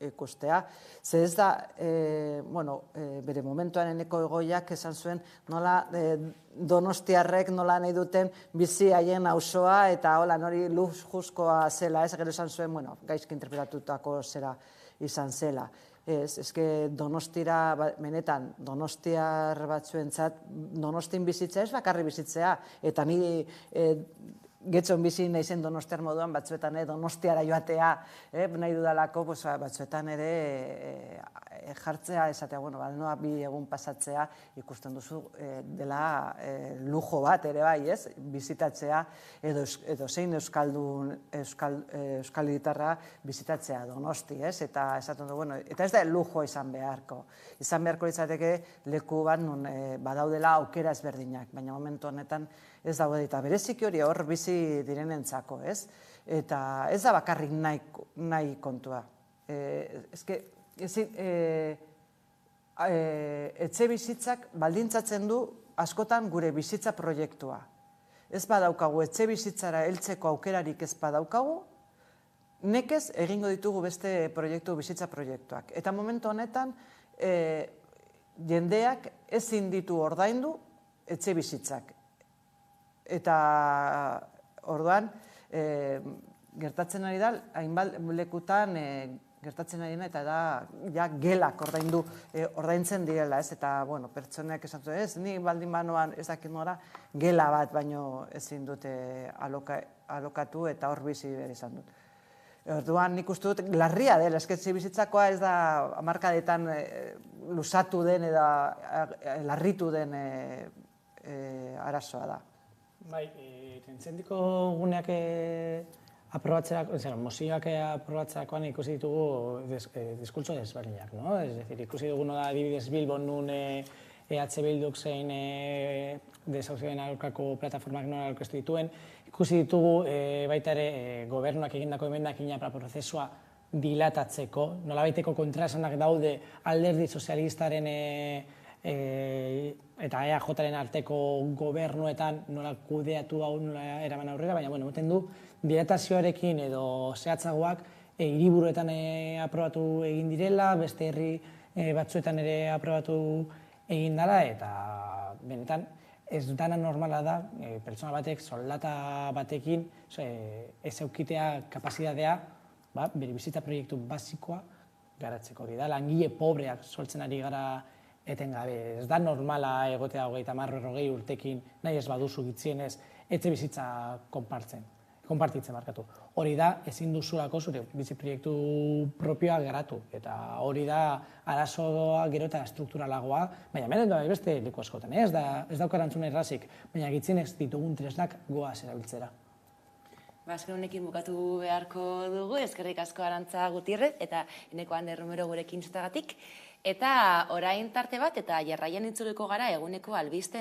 ikustea. Ze ez da, bere momentuan Eneko Egoiak esan zuen nola donostiarrek nola nahi duten bizi haien auzoa eta hola nori lujuzkoa zela, ez? Gero esan zuen, gaizki interpretatutako zera izan zela. Eske Donostira, benetan, donostiar batzuentzat, Donostin bizitza ez bakarri bizitzea, eta ni getzon bizi naizen donostiar moduan batzuetan donostiara joatea, nahi dudalako batzuetan ere jartzea, esatea, noa 2 egun pasatzea ikusten duzu dela lujo bat ere bai, ez? Bizitatzea edo zein euskal hiritarra bizitatzea Donosti, ez? Eta esaten du, eta ez da lujo izan beharko. Izan beharko izateke leku bat non badaudela aukera ezberdinak, baina momentu honetan ez daude eta bereziki hori hor bizi direnentzako, ez? Eta ez da bakarrik nahi kontua. Etxe bizitzak baldintzatzen du askotan gure bizitza proiektua. Ez badaukagu etxe bizitzara heltzeko aukerarik ez badaukagu, nekez egingo ditugu beste bizitza proiektuak. Eta momentu honetan jendeak ezin ditu ordaindu etxe bizitzak. Eta orduan gertatzen ari da, hainbat lekutan gertatzen ari eta da gelak ordaintzen direla, ez? Eta, pertsoneak esan zuen, ez, ni baldin banoan ez dakit nora, gela bat baino ezin dute alokatu eta hor bizi behar izan dut. Orduan nik uste dut, larria dela, esketxe bizitzakoa ez da hamarkadetan luzatu den edo larritu den arazoa da. Bai, intzendiko guneak mozioak aprobatzerakoan ikusi ditugu diskurtso desberdinak, no? Ez decir, ikusi dugu da adibidez Bilbon nun EH Bilduk zein desauzioen aurkako plataformak nola aurkeztu dituen, ikusi ditugu baita ere gobernuak egindako emendakina prozesua dilatatzeko, nolabaiteko kontraesanak daude alderdi sozialistaren eta EAJaren arteko gobernuetan nola kudeatu hau nola eraman aurrera, baina moten du dilatazioarekin edo zehatzagoak hiriburuetan aprobatu egin direla, beste herri batzuetan ere aprobatu egin dela, eta benetan ez dana normala da pertsona batek soldata batekin ez eukitea kapazitatea bere bizitza proiektu basikoa garatzeko hori da, langile pobreak sortzen ari gara etengabe. Ez da normala egotea 30-40 urtekin nahi ez baduzu gitzienez etxe bizitza konpartitzen markatu. Hori da ezin duzulako zure bizi proiektu propioa garatu eta hori da arazoa gero eta strukturalagoa, baina hemen da beste leku askotan, ez dauka erantzun errazik, baina gitzienez ditugun tresnak goaz erabiltzera. Azken honekin bukatu beharko dugu, eskerrik asko Arantza Gutierrez eta Eneko Ander Romero gurekin zutagatik. Eta orain tarte bat eta jarraian itzuliko gara eguneko albisten